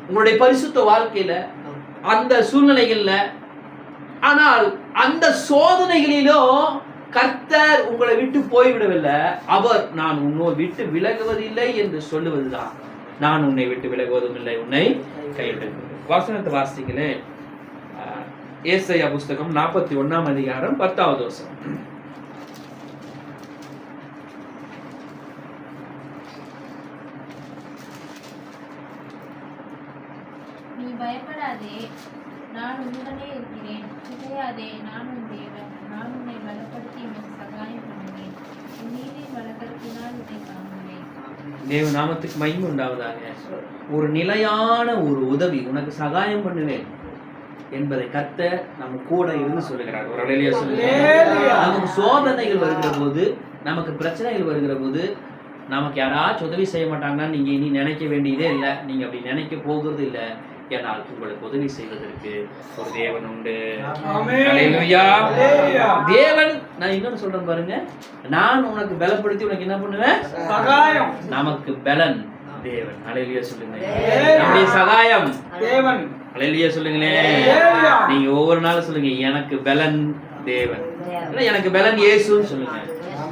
உங்களுடைய பரிசுத்த வாழ்க்கையில, அந்த சூழ்நிலைகள்ல. ஆனால் அந்த சோதனைகளிலும் கர்த்தர் உங்களை விட்டு போய்விடவில்லை. அவர் நான் உன்னை விட்டு விலகுவதில்லை என்று சொல்லுவதுதான், நான் உன்னை விட்டு விலகுவதும் இல்லை, உன்னை கைவிடுவதும். வசனத்தை வாசிங்களே. ஏசாயா புஸ்தகம் 41ஆம் அதிகாரம் 10வது வசனம். நீ பயப்படாதே, நான் உன்னுடனே இருக்கிறேன். திகையாதே, நான் உன் தேவன். நான் உன்னை பலப்படுத்தி உனக்கு சகாயம் பண்ணுவேன். உன் நீதியின் வழக்கத்தினால் உன்னை காண்கிறேன். தேவ நாமத்துக்கு மகிமை உண்டாவதாக. ஒரு நிலையான ஒரு உதவி, உனக்கு சகாயம் பண்ணுவேன் என்பதை கர்த்தர் நம்ம கூட இருந்து சொல்லுகிறார். ஒரு ஹல்லேலூயா சொல்லுங்க. நமக்கு சோதனைகள் வருகிற போது, நமக்கு பிரச்சனைகள் வருகிற போது, நமக்கு யாராச்சும் உதவி செய்ய மாட்டாங்கன்னா நீங்க இனி நினைக்க வேண்டியதே இல்லை. நீங்க அப்படி நினைக்க போகிறது இல்லை. ஏனால் உங்களுக்கு உதவி செய்வதற்கு ஒரு தேவன் உண்டு. ஆமென். அல்லேலூயா. அல்லேலூயா. தேவன், நான் இன்னொன்னு சொல்றேன் பாருங்க, நான் உனக்கு பலப்படுத்தி உனக்கு என்ன பண்ணுவேன்? சகாயம். நமக்கு பலன் தேவன். அல்லேலூயா சொல்லுங்க. அல்லேலூயா. நம்முடைய சகாயம் தேவன். அல்லேலூயா சொல்லுங்களேன். அல்லேலூயா. நீங்க ஒவ்வொரு நாளும் சொல்லுங்க, எனக்கு பலன் தேவன். இல்ல, எனக்கு பலன் இயேசுன்னு சொல்லுங்க.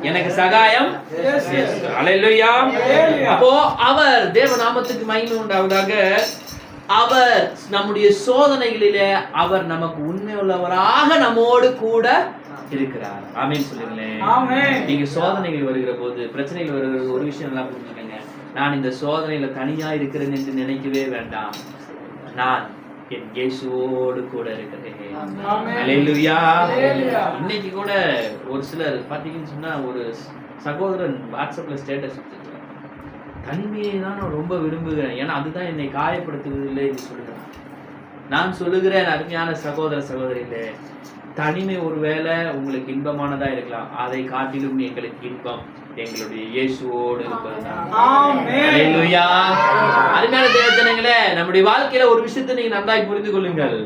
எனக்கு சகாயம் இயேசு. இயேசு. அல்லேலூயா. அல்லேலூயா. அப்போ அவர் தேவ நாமத்துக்கு மகிமை உண்டாவதாக. அவர் நம்முடைய சோதனைகளிலே அவர் நமக்கு உண்மை உள்ளவராக நம்மோடு கூட இருக்கிறார். ஆமென் சொல்லுங்களேன். ஆமென். நீங்க சோதனைகள் வருகிற போது, பிரச்சனைகள் வருகிற ஒரு விஷயம் எல்லாம் புரிஞ்சுக்கங்க. நான் இந்த சோதனையில தனியா இருக்கிறேன் என்று நினைக்கவே வேண்டாம். நான் என் இயேசுவோடு கூட இருக்கிறேன். ஆமென். அல்லேலூயா. அல்லேலூயா. இன்னைக்கு கூட ஒரு சிலர் பாத்தீங்கன்னு சொன்னா, ஒரு சகோதரன் வாட்ஸ்அப்ல ஸ்டேட்டஸ் வச்சிருக்காரு, தனிமையை தான் நான் ரொம்ப விரும்புகிறேன், ஏன்னா அதுதான் என்னை காயப்படுத்துவதில்லை என்று சொல்லுகிறேன். நான் சொல்லுகிறேன் அருமையான சகோதர சகோதரிகளே, தனிமை ஒருவேளை உங்களுக்கு இன்பமானதா இருக்கலாம், அதை காட்டிலும் எங்களுக்கு இன்பம் எங்களுடைய இயேசுவோடு இருப்பதுதான். ஆமென். அல்லேலூயா. அருமையான தேவஜனங்களே, நம்முடைய வாழ்க்கையில ஒரு விஷயத்தை நீங்க நன்றாய் புரிந்து கொள்ளுங்கள்.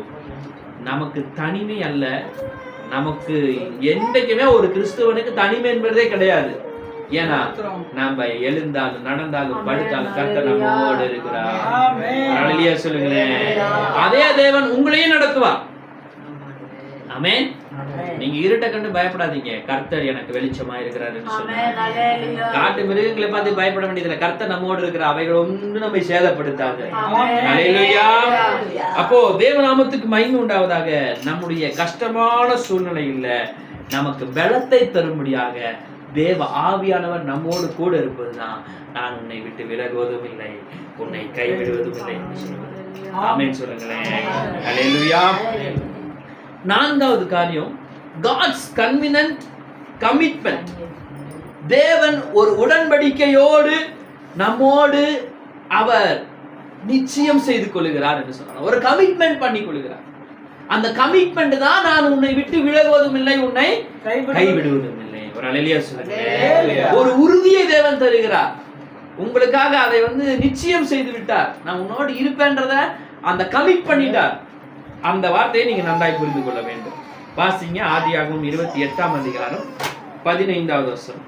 நமக்கு தனிமை அல்ல, நமக்கு என்றைக்குமே ஒரு கிறிஸ்துவனுக்கு தனிமை என்பதே கிடையாது. ஏன்னா நாம எழுந்தாலும் நடந்தாலும் படுத்தாலும் கர்த்தர் நம்மோடு இருக்கிறார். ஆமென். அல்லேலூயா சொல்லுங்களேன். அதே தேவன் உங்களையும் நடத்துவார். ஆமென். நீங்க இருட்டை கண்டு பயப்படாதீங்க, கர்த்தர் எனக்கு வெளிச்சமா இருக்கிறார் என்று சொல்லுங்க. காட்டு மிருகங்களை பார்த்து பயப்பட வேண்டியதில்லை, கர்த்தர் நம்மோடு இருக்கிற, அவைகள் ஒன்று நம்மை சேதப்படுத்தாது. அல்லேலூயா. அப்போ தேவநாமத்துக்கு மகிமை உண்டாவதாக. நம்முடைய கஷ்டமான சூழ்நிலையில நமக்கு பலத்தை தரும்படியாக தேவ ஆவியானவர் நம்மோடு கூட இருப்பதுதான். நான் உன்னை விட்டு விலகுவதும் இல்லை, உன்னை கைவிடுவதும் இல்லை என்று சொல்லுவது. ஆமென் சொல்லுங்களேன். அல்லேலூயா. நான்காவது காரியம், காட்ஸ் கன்வினன்ட் கமிட்மெண்ட். தேவன் ஒரு உடன்படிக்கையோடு நம்மோடு அவர் நிச்சயம் செய்து கொள்கிறார் என்று சொன்னார். ஒரு கமிட்மெண்ட் பண்ணி கொள்கிறார். அந்த கமிட்மெண்ட் தான், நான் உன்னை விட்டு விலகுவதும் இல்லை, உன்னை கைவிடுவதும் இல்லை. ஒரு அல்லேலூயா சொல்லுங்க. ஒரு உறுதியை தேவன் தருகிறார். உங்களுக்காக அதை நிச்சயம் செய்து விட்டார். நான் உன்னோடு இருப்பேன்றத அந்த கமிட் பண்ணிட்டார். அந்த வார்த்தையை நீங்க நன்றாய் புரிந்து கொள்ள வேண்டும். வாசிங்க ஆதியாகமம் 28ஆம் அதிகாரம் 15வது வசனம்.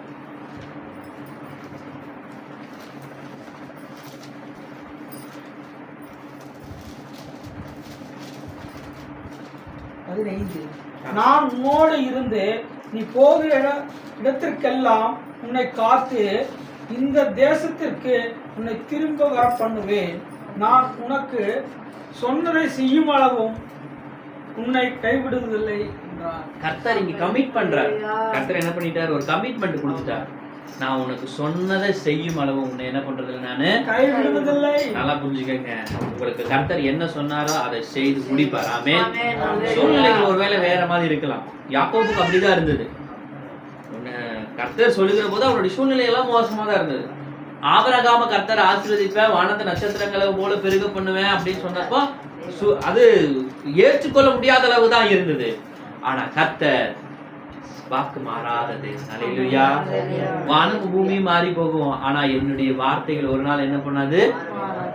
நான் உன்னோடு இருந்து நீ போகிற இடத்திற்கெல்லாம் உன்னை காத்து இந்த தேசத்திற்கு உன்னை திரும்ப வர பண்ணுவேன். நான் உனக்கு சொன்னதை செய்யும் அளவும் உன்னை கைவிடுவதில்லை என்றார். கர்த்தர் இங்க கமிட் பண்றார். கர்த்தர் என்ன பண்ணிட்டார்? ஒரு கமிட்மெண்ட் கொடுத்துட்டார். நான் உனக்கு சொன்னதை செய்யும் அளவு உன்னை என்ன பண்றது நானு கைவிடுவதில்லை. நல்லா புரிஞ்சுக்கங்க. உங்களுக்கு கர்த்தர் என்ன சொன்னாரோ அதை செய்து முடிப்பார். ஆமென். சூழ்நிலைகள் ஒருவேளை வேற மாதிரி இருக்கலாம். யாக்கோபுக்கு அப்படிதான் இருந்தது. கர்த்தர் சொல்லுகிற போது அவருடைய சூழ்நிலை எல்லாம் மோசமா தான் இருந்தது. ஆபிரகாம கர்த்தர் ஆசீர்வதிப்பேன், வானத்தை நட்சத்திரங்களை போல பெருக பண்ணுவேன் அப்படின்னு சொன்னப்போ அது ஏற்றுக்கொள்ள முடியாத அளவு தான் இருந்தது. ஆனா கர்த்தர் வாக்கு மாறாதது. அல்லேலூயா. வானம் பூமி மாறி போகும், ஆனா என்னுடைய வார்த்தைகள் ஒரு நாள் என்ன பண்ணாது?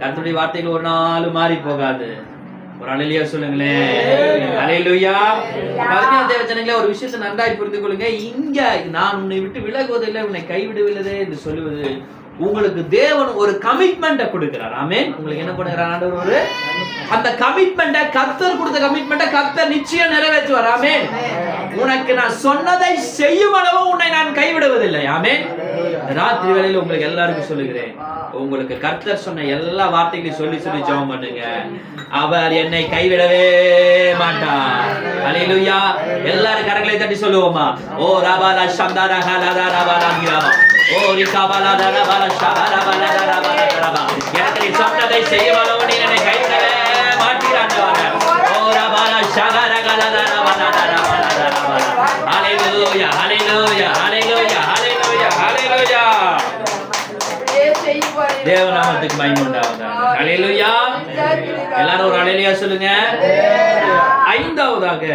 கர்த்தருடைய வார்த்தைகள் ஒரு நாள் மாறி போகாது. ஒரு அல்லேலூயா சொல்லுங்களேன். அல்லேலூயா. பரிசுத்த தேவஜனங்களே, ஒரு விஷயத்தை நன்றாய் புரிந்து கொள்ளுங்க. இங்க நான் உன்னை விட்டு விலகுவதில்லை, உன்னை கைவிடுவதில்லை என்று சொல்லுவது, உங்களுக்கு தேவன் ஒரு கமிட்மெண்ட்டை கொடுக்கிறார். ஆமென். உங்களுக்கு என்ன பண்ணுகிறார் ஆண்டவர்? ஒரு அந்த கமிட்மெண்ட்டை, கர்த்தர் கொடுத்த கமிட்மெண்ட்டை கர்த்தர் நிச்சயம் நிறைவேற்றுவார். ஆமென். உனக்கு நான் சொன்னதை செய்யும் அளவு உன்னை நான் கைவிடுவதில்லை. ஆமென். ராத்திரி வேளையில உங்களுக்கு எல்லாருக்கும் சொல்லுகிறேன், உங்களுக்கு கர்த்தர் சொன்ன எல்லா வார்த்தைகளையும் சொல்லி சொல்லி ஜெபம் பண்ணுங்க. அவர் என்னை கைவிடவே மாட்டார். அல்லேலூயா. எல்லாரும் கரங்களை தட்டி சொல்லுவோமா? ஓ ரபாலா சந்தாரா ஹலாதா ரபாலா கிராமா, ஓ ரிகாபாலா ரபாலா ஷபாலா ரபாலா ரபாலா. எனக்கு சொன்னதை செய்யும் அளவு நீ என்னை கைவிடவே மாட்டீராண்டவரே. ஓ ரபாலா ஷகாரா கலாதா ரபாலா ரபாலா ரபாலா. ஹalleluya ஹalleluya ஹalleluya ஹalleluya ஹalleluya. தேவநாமத்துக்கு மகிமை உண்டாவதாக. ஹalleluya. எல்லாரும் ஒரு ஹalleluya சொல்லுங்க. ஐந்தாவதாக,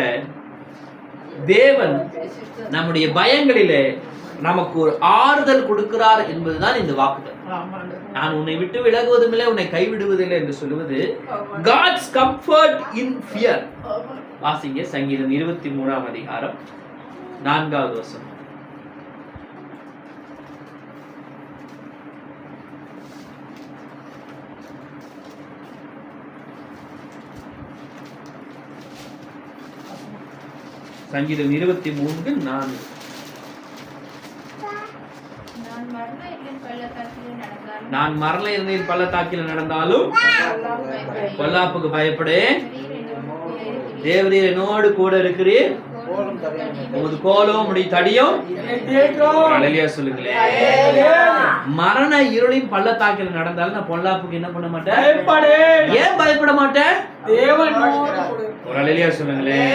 தேவன் நம்முடைய பயங்களிலே நமக்கு ஒரு ஆறுதல் கொடுக்கிறார் என்பதுதான் இந்த வாக்குதல். நான் உன்னை விட்டு விலகுவதும் இல்லை, உன்னை கைவிடுவதில்லை என்று சொல்லுவது God's comfort in fear. வாசிங்க சங்கீதம் 23ஆம் அதிகாரம் 4வது வசனம். சங்கீதம் 23:4. நான் மரண இருளின் பள்ளத்தாக்கில் நடந்தாலும் பொல்லாப்புக்கு பயப்படேன், தேவரீர் என்னோடு கூட இருக்கிறீர், உமது கோலும் உம்முடைய தடியும். அல்லேலூயா சொல்லுங்களேன். மரண இருளின் பள்ளத்தாக்கில் நடந்தாலும் நான் பொல்லாப்புக்கு என்ன பண்ண மாட்டேன்? ஏன் பயப்பட மாட்டேன்? ஒரு அல்லேலூயா சொல்லுங்களேன்.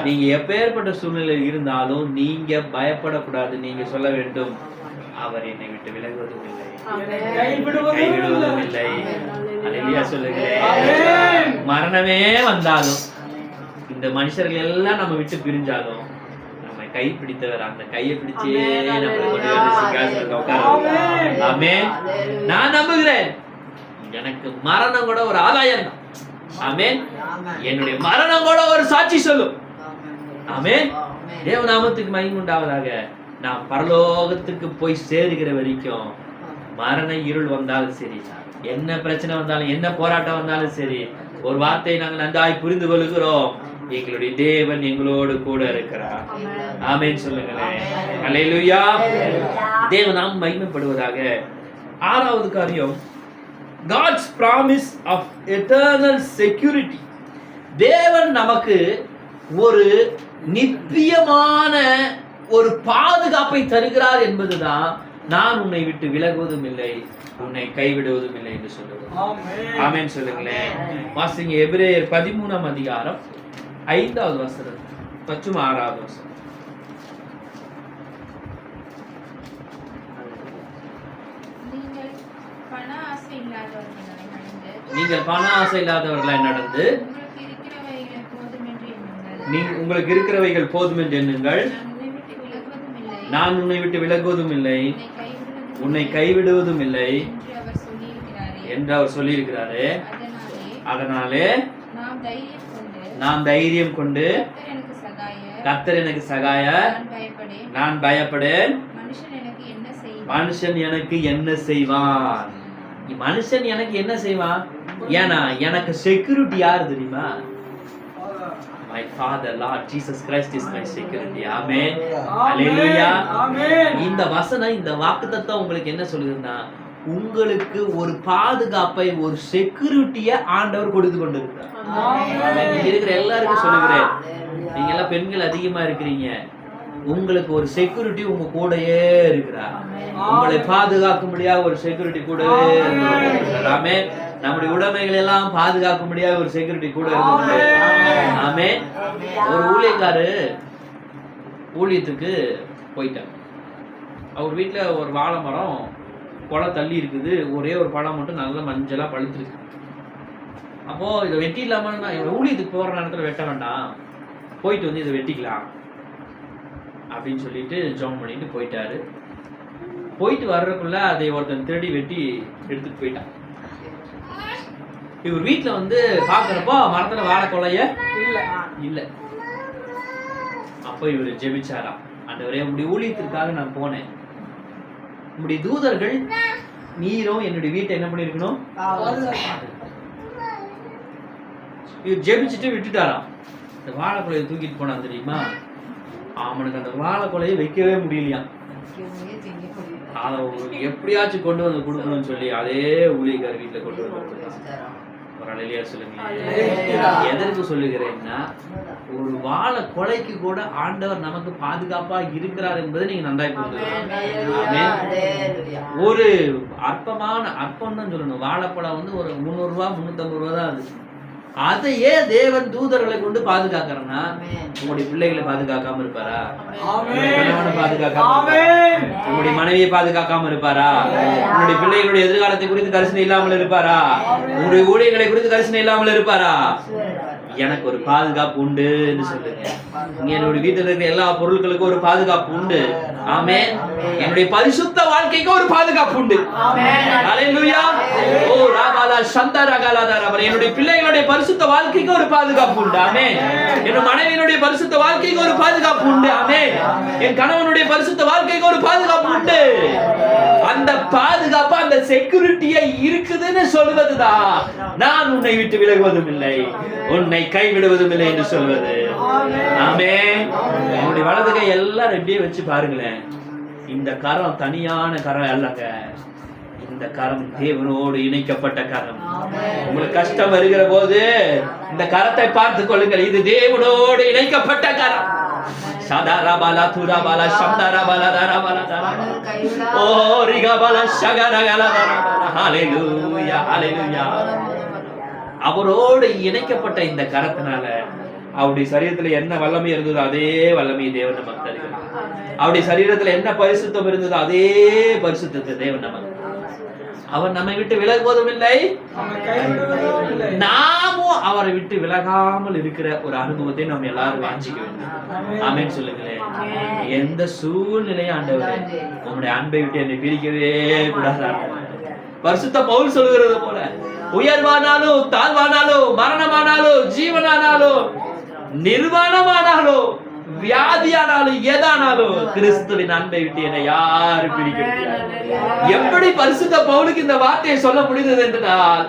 நீங்க எப்பேற்பட்ட சூழ்நிலையில் இருந்தாலும் நீங்க பயப்படக்கூடாது. நீங்க சொல்ல வேண்டும், அவர் என்னை விட்டு விலகுவதும் இல்லை, கைவிடுவதும் இல்லை. அல்லேலூயா சொல்லுங்களேன். மரணமே வந்தாலும், இந்த மனுஷர்கள் எல்லாம் நம்ம விட்டு பிரிஞ்சாலும், நம்ம கை பிடித்தவர் அந்த கையை பிடிச்சே நம்மளை கொண்டு வந்து சிங்காசனத்துல உட்காருவார். ஆமென். நான் நம்புகிறேன், எனக்கு மரணம் கூட ஒரு ஆதாயம் தான். ஆமென். என்னுடைய மரணம் கூட ஒரு சாட்சி சொல்லும். ஆமென். தேவநாமத்துக்கு மகிமை உண்டாவதாக. நாம் பரலோகத்துக்கு போய் சேருகிற வரைக்கும் மரண இருள் வந்தாலும் சரி, என்ன பிரச்சனை வந்தாலும், என்ன போராட்டம் வந்தாலும் சரி, ஒரு வார்த்தையை நாங்கள் நன்றாய் புரிந்து கொள்கிறோம், எங்களுடைய தேவன் எங்களோடு கூட இருக்கிறார். ஆமென் சொல்லுங்களேன். அல்லேலூயா. தேவநாமம் மகிமைப்படுவதாக. 6வது காரியம், God's promise of eternal security. தேவன் நமக்கு ஒரு நித்தியமான ஒரு பாதுகாப்பை தருகிறார் என்பதுதான் நான் உன்னை விட்டு விலகுவதும் இல்லை, உன்னை கைவிடுவதும் இல்லை என்று சொல்லுவது. ஆமென் சொல்லுங்களேன். வாசிங்க எபிரேயர் 13ஆம் அதிகாரம் 5வது வசனம் மற்றும் 6வது வசனம். நீங்கள் பண ஆசை இல்லாதவர்களாய் நடந்து உங்களுக்கு இருக்கிறவைகள் போதும் என்று எண்ணுங்கள், நான் உன்னை விட்டு விலகுவதும் இல்லை, உன்னை கைவிடுவதும் இல்லை என்று அவர் சொல்லியிருக்கிறாரு. அதனாலே நாம் தைரியம் கொண்டு கர்த்தர் எனக்கு சகாயர், நான் பயப்படேன், மனுஷன் எனக்கு என்ன செய்வான்? மனுஷன் எனக்கு என்ன செய்வான்? ஏன்னா எனக்கு செக்யூரிட்டி யாரு தெரியுமா? My Father, Lord Jesus Christ is my security. Amen. Hallelujah. இந்த வசனம், இந்த வாக்குத்தத்தம் உங்களுக்கு என்ன சொல்லுதுன்னா, உங்களுக்கு ஒரு பாதுகாப்பை, ஒரு செக்யூரிட்டியை ஆண்டவர் கொடுத்து கொண்டிருக்கிறார். இங்க இருக்கிற எல்லாருக்கும் சொல்லுகிறேன், நீங்க எல்லாம் பெண்கள் அதிகமா இருக்கிறீங்க, உங்களுக்கு ஒரு செக்யூரிட்டி உங்க கூடயே இருக்கிறார். உங்களை பாதுகாக்கும்படியாக ஒரு செக்யூரிட்டி கூடவே இருக்கிறார். ஆமென். நம்முடைய உடைமைகள் எல்லாம் பாதுகாக்க முடியாத ஒரு செக்யூரிட்டி கூட இருக்கு. ஆமென். ஒரு ஊழியக்காரு ஊழியத்துக்கு போயிட்டார். அவர் வீட்டுல ஒரு வாழை மரம் கொலை தள்ளி இருக்குது, ஒரே ஒரு பழம் மட்டும் நல்லா மஞ்சளா பழுத்துருக்கு. அப்போ இதை வெட்டி இல்லாம ஊழியத்துக்கு போற நேரத்துல வெட்ட வேண்டாம், போயிட்டு வந்து இதை வெட்டிக்கலாம் அப்படின்னு சொல்லிட்டு ஜாயின் பண்ணிட்டு போயிட்டாரு. போயிட்டு வர்றதுக்குள்ள அதை ஒருத்தன் திருடி வெட்டி எடுத்துட்டு போயிட்டான். இவர் வீட்டுல வந்து பாக்குறப்போ மரத்துல வாழை கொலைய இல்ல. அப்போ இவர் ஜெபிச்சாரா, ஆண்டவரே உம்முடைய ஊழியத்திற்காக நான் போனேன், உம்முடைய தூதர்கள் நீரும் என்னுடைய வீட்டை என்ன பண்ணிருக்கணும். இவர் ஜெபிச்சுட்டு விட்டுட்டாராம். இந்த வாழை கொலையை தூக்கிட்டு போனான் தெரியுமா, அவனுக்கு அந்த வாழை கொலையை வைக்கவே முடியலையாம். அதை எப்படியாச்சும் கொண்டு வந்து கொடுக்கணும்னு சொல்லி அதே ஊழியக்கார வீட்டுல கொண்டு வந்து. ஒரு அல்லேலூயா சொல்லுங்க. எதற்கு சொல்லுகிறேன்னா, ஒரு வாழை கொலைக்கு கூட ஆண்டவர் நமக்கு பாதுகாப்பா இருக்கிறார் என்பதை நீங்க நன்றாய் புரிஞ்சுக்கணும். ஒரு அற்பம் தான் சொல்லணும். வாழைப்பழம் வந்து ஒரு 300 ரூபா 350 ரூபா தான் அது. அதையே தேவன் தூதர்களை கொண்டு பாதுகாக்கிறனா, உங்களுடைய பிள்ளைகளை பாதுகாக்காம இருப்பாரா? கணவனை பாதுகாக்காம, உங்களுடைய மனைவியை பாதுகாக்காம இருப்பாரா? உங்களுடைய பிள்ளைகளுடைய எதிர்காலத்தை குறித்து கரிசனை இல்லாமல் இருப்பாரா? உங்களுடைய ஊழியர்களை குறித்து கரிசனை இல்லாமல் இருப்பாரா? எனக்கு ஒரு பாதுகாப்பு உண்டுன்னு சொல்லுங்க. என்னுடைய வீட்டில் இருக்கிற எல்லா பொருட்களுக்கும் ஒரு பாதுகாப்பு உண்டு. ஆமென். என்னுடைய பரிசுத்த வாழ்க்கைக்கு ஒரு பாதுகாப்பு உண்டு. ஹல்லேலூயா. ஓ ராபாலா சந்தரகலதரவர். என்னுடைய பிள்ளைகளுடைய பரிசுத்த வாழ்க்கைக்கு ஒரு பாதுகாப்பு உண்டு. ஆமென். என் மனைவியினுடைய பரிசுத்த வாழ்க்கைக்கு ஒரு பாதுகாப்பு உண்டு. ஆமென். என் கணவனுடைய பரிசுத்த வாழ்க்கைக்கு ஒரு பாதுகாப்பு உண்டு. அந்த பாதுகாப்பு, அந்த செக்யூரிட்டியை இருக்குதுன்னு சொல்வதுதான் நான் உன்னை விட்டு விலகுவதும் இல்லை, உன்னை கைவிடுவதும் இல்லை என்று சொல்வது. ஆமென். உங்களுடைய வலது கை எல்லாரும் எப்படியே வச்சு பாருங்களேன். இந்த கரம் தனியான கரம் அல்லங்க. இந்த கரம் தேவனோடு இணைக்கப்பட்ட கரம். உங்களுக்கு கஷ்டம் வருகிற போது இந்த கரத்தை பார்த்து கொள்ளுங்கள். இது தேவனோடு இணைக்கப்பட்ட கரம். சதாரபாலா துராபாலா சம்தாரபாலா தரபாலா தரபாலா. ஓ ரிகபாலா சகரகலா தரபாலா. ஹல்லேலூயா, ஹல்லேலூயா. அவரோடு இணைக்கப்பட்ட இந்த கரத்தினால அவருடைய சரீரத்துல என்ன வல்லமை இருந்ததோ அதே வல்லமையை தேவன் நமக்கு தருகிறார். அவருடைய சரீரத்துல என்ன பரிசுத்தம் இருந்ததோ அதே பரிசுத்தத்தை தேவன் நமக்கு. அவர் நம்மை விட்டு விலகுவதும் இல்லை, நாமும் அவரை விட்டு விலகாமல் இருக்கிற ஒரு அனுபவத்தை நம்ம எல்லாரும் வாஞ்சிக்க வேண்டும். ஆமென் சொல்லுங்களேன். எந்த சூழ்நிலையும் ஆண்டவரே உங்களுடைய அன்பை விட்டு என்னை பிரிக்கவே கூடாது. பரிசுத்த பவுல் சொல்லுகிறது போல, உயர்வானாலும் தாழ்வானாலும் மரணமானாலும் ஜீவனானாலும் நிர்வாணமானாலும் வியாதியானாலும் எதானாலும் கிறிஸ்துவின் அன்பை விட்டு என்னை யாரும் பிரிக்க முடியாது. எப்படி பரிசுத்த பவுலுக்கு இந்த வார்த்தையை சொல்ல முடிந்தது என்றால்,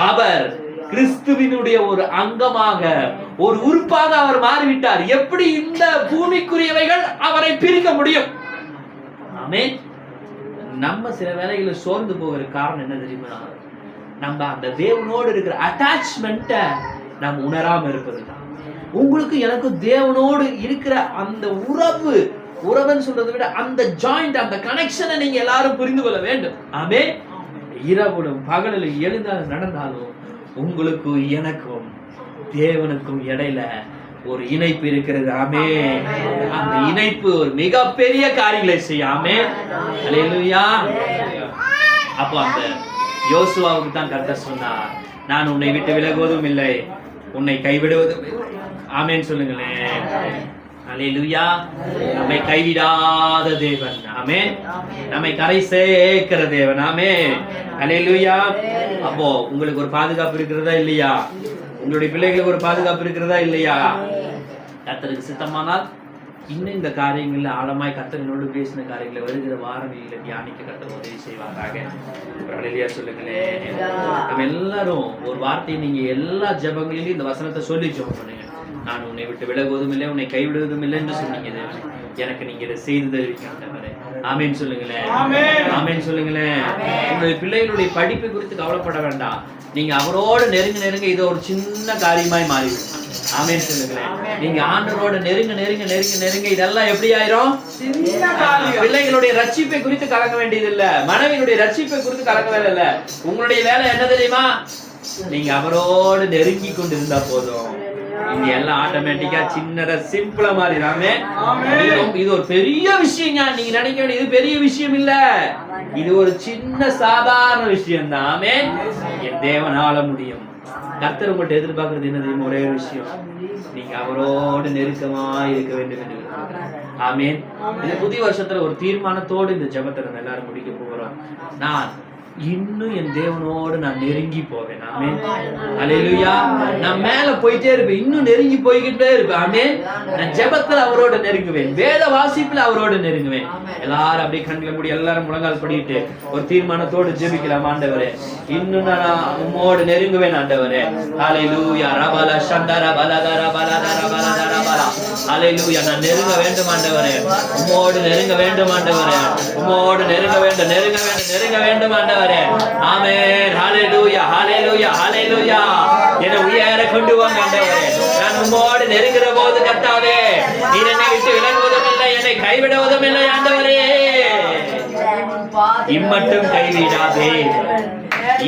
அவர் கிறிஸ்துவினுடைய ஒரு அங்கமாக, ஒரு உறுப்பாக அவர் மாறிவிட்டார். எப்படி இந்த பூமிக்குரியவைகள் அவரை பிரிக்க முடியும்? ஆமென். நம்ம சில வேளைகளை சோர்ந்து போகிற காரணம் என்ன தெரியுமா? நம்ம அந்த தேவனோடு இருக்கிற அட்டாச்மெண்ட்டை நம்ம உணராம இருப்பதுதான். உங்களுக்கு எனக்கு தேவனோடு இருக்கிற அந்த உறவுன்னு சொல்றதை விட அந்த ஜாயிண்ட், அந்த கனெக்ஷனை நீங்க எல்லாரும் புரிந்து கொள்ள வேண்டும். ஆமென். இரவுடும் பகலிலும் எழுந்தாலும் நடந்தாலும் உங்களுக்கும் எனக்கும் தேவனுக்கும் இடையில ஒரு இணைப்பு இருக்கிறது. ஆமென். அந்த இணைப்பு ஒரு மிகப்பெரிய காரியங்களை செய்யும். ஆமென். ஹல்லேலூயா. அப்போ அந்த யோசுவாவுக்கு தான் கர்த்தர் சொன்னார், நான் உன்னை விட்டு விலகுவதும் இல்லை, உன்னை கைவிடுவதும் இல்லை. ஆமென் சொல்லுங்களேன். ஹல்லேலூயா. நம்மை கைவிடாத தேவன். ஆமென். நம்மை கரை சேர்க்கிற தேவன். ஆமென். ஹல்லேலூயா. அப்போ உங்களுக்கு ஒரு பாதுகாப்பு இருக்கிறதா இல்லையா? உங்களுடைய பிள்ளைகளுக்கு ஒரு பாதுகாப்பு இருக்கிறதா இல்லையா? கர்த்தருக்கு சித்தமானால் இன்னும் இந்த காரியங்கள்ல ஆழமாய் கர்த்தரோடு பேசின காரியங்களை வருகிற வாரங்களில் தியானிக்க கர்த்தர் உதவி செய்வாராக. ஹல்லேலூயா சொல்லுங்களேன். நம்ம எல்லாரும் ஒரு வார்த்தையை நீங்க எல்லா ஜெபங்களிலும் இந்த வசனத்தை சொல்லி ஜெபம் பண்ணுங்க. நான் உன்னை விட்டு விலகுவதும் இல்லை, உன்னை கைவிடுவதும் இல்லை என்று சொன்னீங்க. எனக்கு நீங்க இதை செய்து தருவீங்க. ஆமென் சொல்லுங்களேன். ஆமென் சொல்லுங்களேன். உங்களுடைய பிள்ளைகளுடைய படிப்பு குறித்து கவலைப்பட வேண்டாம். நீங்க அவரோட நெருங்க இது ஒரு சின்ன காரியமாய் மாறிவிடும். ஆமென் சொல்லுங்களேன். நீங்க ஆண்டவரோட நெருங்க இதெல்லாம் எப்படி ஆயிரும்? பிள்ளைகளுடைய ரட்சிப்பை குறித்து கலக்க வேண்டியது இல்ல, மனைவியுடைய ரட்சிப்பை குறித்து கலக்க வேண்டியது இல்ல. உங்களுடைய வேலை என்ன தெரியுமா? நீங்க அவரோடு நெருங்கி கொண்டு இருந்தா போதும். இங்க எல்லாம் ஆட்டோமேட்டிக்கா சின்னதா சிம்பிளா மாறிடாமே. இது ஒரு பெரிய விஷயங்க. நீங்க நினைக்க வேண்டிய இது பெரிய விஷயம் இல்ல, இது ஒரு சின்ன சாதாரண விஷயம் தான். ஆமென். என் தேவனால முடியும். கர்த்தர் உங்கள்கிட்ட எதிர்பார்க்கறது என்ன தெரியுமா? ஒரே விஷயம், நீங்க அவரோடு நெருக்கமா இருக்க வேண்டும் என்று. ஆமென். இந்த புதிய வருஷத்துல ஒரு தீர்மானத்தோடு இந்த ஜெபத்தை நம்ம எல்லாரும் முடிக்க போகிறோம். நான் இன்னும் என் தேவனோடு நான் நெருங்கி போவேன். ஆமென். ஹல்லேலூயா. நான் மேல போயிட்டே இருப்பேன், இன்னும் நெருங்கி போய்கிட்டே இருப்பேன். ஆமென். நான் ஜெபத்துல அவரோட நெருங்குவேன், வேத வாசிப்புல அவரோட நெருங்குவேன். எல்லாரும் அப்படியே கண்களை மூடி எல்லாரும் முழங்கால் படிட்டு ஒரு தீர்மானத்தோடு ஜெபிக்கலாம். ஆண்டவரே, இன்னும் நான் உம்மோடு நெருங்குவேன். ஆண்டவரே, ஹல்லேலூயா. ரபல சந்தர பலதர பலதர பலதர பல. ஹல்லேலூயா. நான் நெருங்க வேண்டும் ஆண்டவரே, உம்மோடு நெருங்க வேண்டும் ஆண்டவரே, உம்மோடு நெருங்க வேண்டும் ஆண்டவரே. ஆமென். ஹல்லேலூயா, ஹல்லேலூயா, ஹல்லேலூயா. என்னை உயர கொண்டு வாங்க ஆண்டவரே. நான் உம்மோடு நெருங்குற போது கர்த்தாவே, நீர் என்னை விட்டு விலகுவதும் இல்லை, என்னை கைவிடுவதும் இல்லை ஆண்டவரே. இம்மட்டும் கைவிடாதே,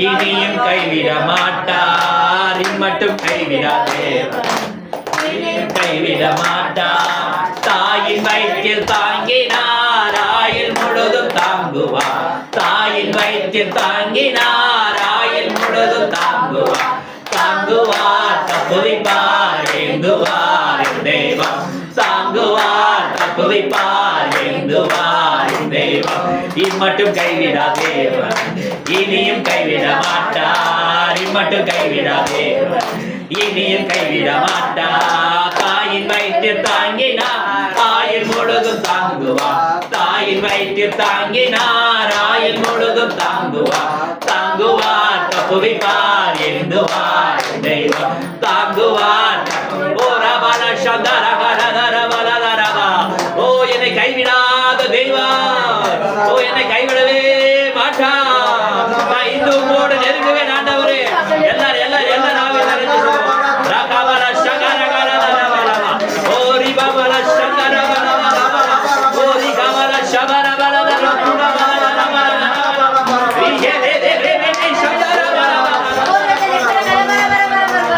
இனியும் கைவிட மாட்டார். இம்மட்டும் கைவிடாதே, கைவிட மாட்டார். தாயின் வயிற்றில் தாங்கினார், ஆயுள் முழுதும் தாங்குவார். தாயின் வயிற்றில் தாங்கினார், ஆயுள் முழுதும் தாங்குவார். தப்புவிப்பார். தப்புவிப்பார் ஏந்துவார் தெய்வம். இம்மட்டும் கைவிடா தேவன், இனியும் கைவிட மாட்டார். இம்மட்டும் கைவிடா தேவன், இனியும் கைவிட மாட்டார். தாயின் வயிற்றில் தாங்கினார், ஆயுள் முழுதும் தாங்குவார். தாயின் வயிற்றில் தாங்கினார், ஆயுள் முழுதும் தாங்குவார். தாங்குவார், தப்புவிப்பார் ஏந்துவார் தெய்வம். தாங்குவார். ஓ ரபல சந்தர ஹரதர பலதரவா. ஓ என்னை கைவிடாத தெய்வம், ஓ என்னை கைவிடவே மாட்டார். நான் இந்துவோடு நெருங்குவேன் ஆண்டவரே. எல்லாரும் எல்லாரும் எல்லாரும் நாவே நிறைஞ்சு சொல்லுவோம். ரகவல சகர கரதரவலவா. ஓ ரிபவல சகர பலவலவா. ஓ ரிகவல சபர பலவலவா.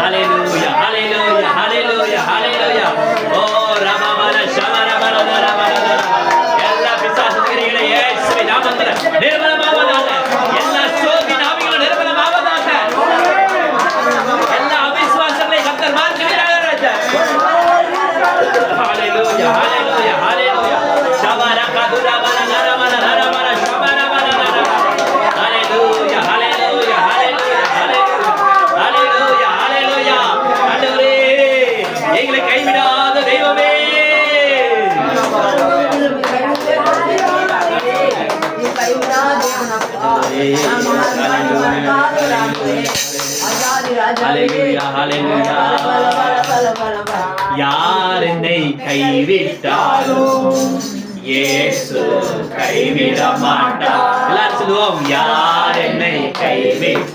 Hallelujah, hallelujah, hallelujah, hallelujah. Oh, Ramamala Shamara Baladara Baladara. எல்லா பிசாசு கிரிகளை இயேசுவின் நாமத்தில் நிர்மலமாவதாக. எல்லா சோதி நாவிகளும் நிர்மலமாவதாக. எல்லா அவிசுவாசங்களை கர்த்தர் மாற்றுகிறார் ராஜா. Hallelujah, hallelujah, hallelujah. Shamara kadura baladara baladara baladara shamara baladara. Hallelujah, hallelujah, hallelujah, hallelujah. Hallelujah, hallelujah. ஆண்டவரே, எங்களை கைவிடாத தெய்வமே. Hallelujah, hallelujah. யார் என்னை கைவிட்டாலும் இயேசு கைவிட மாட்டார். எல்லாரும் சொல்லுவோம், யார் என்னை கைவிட்டாலும்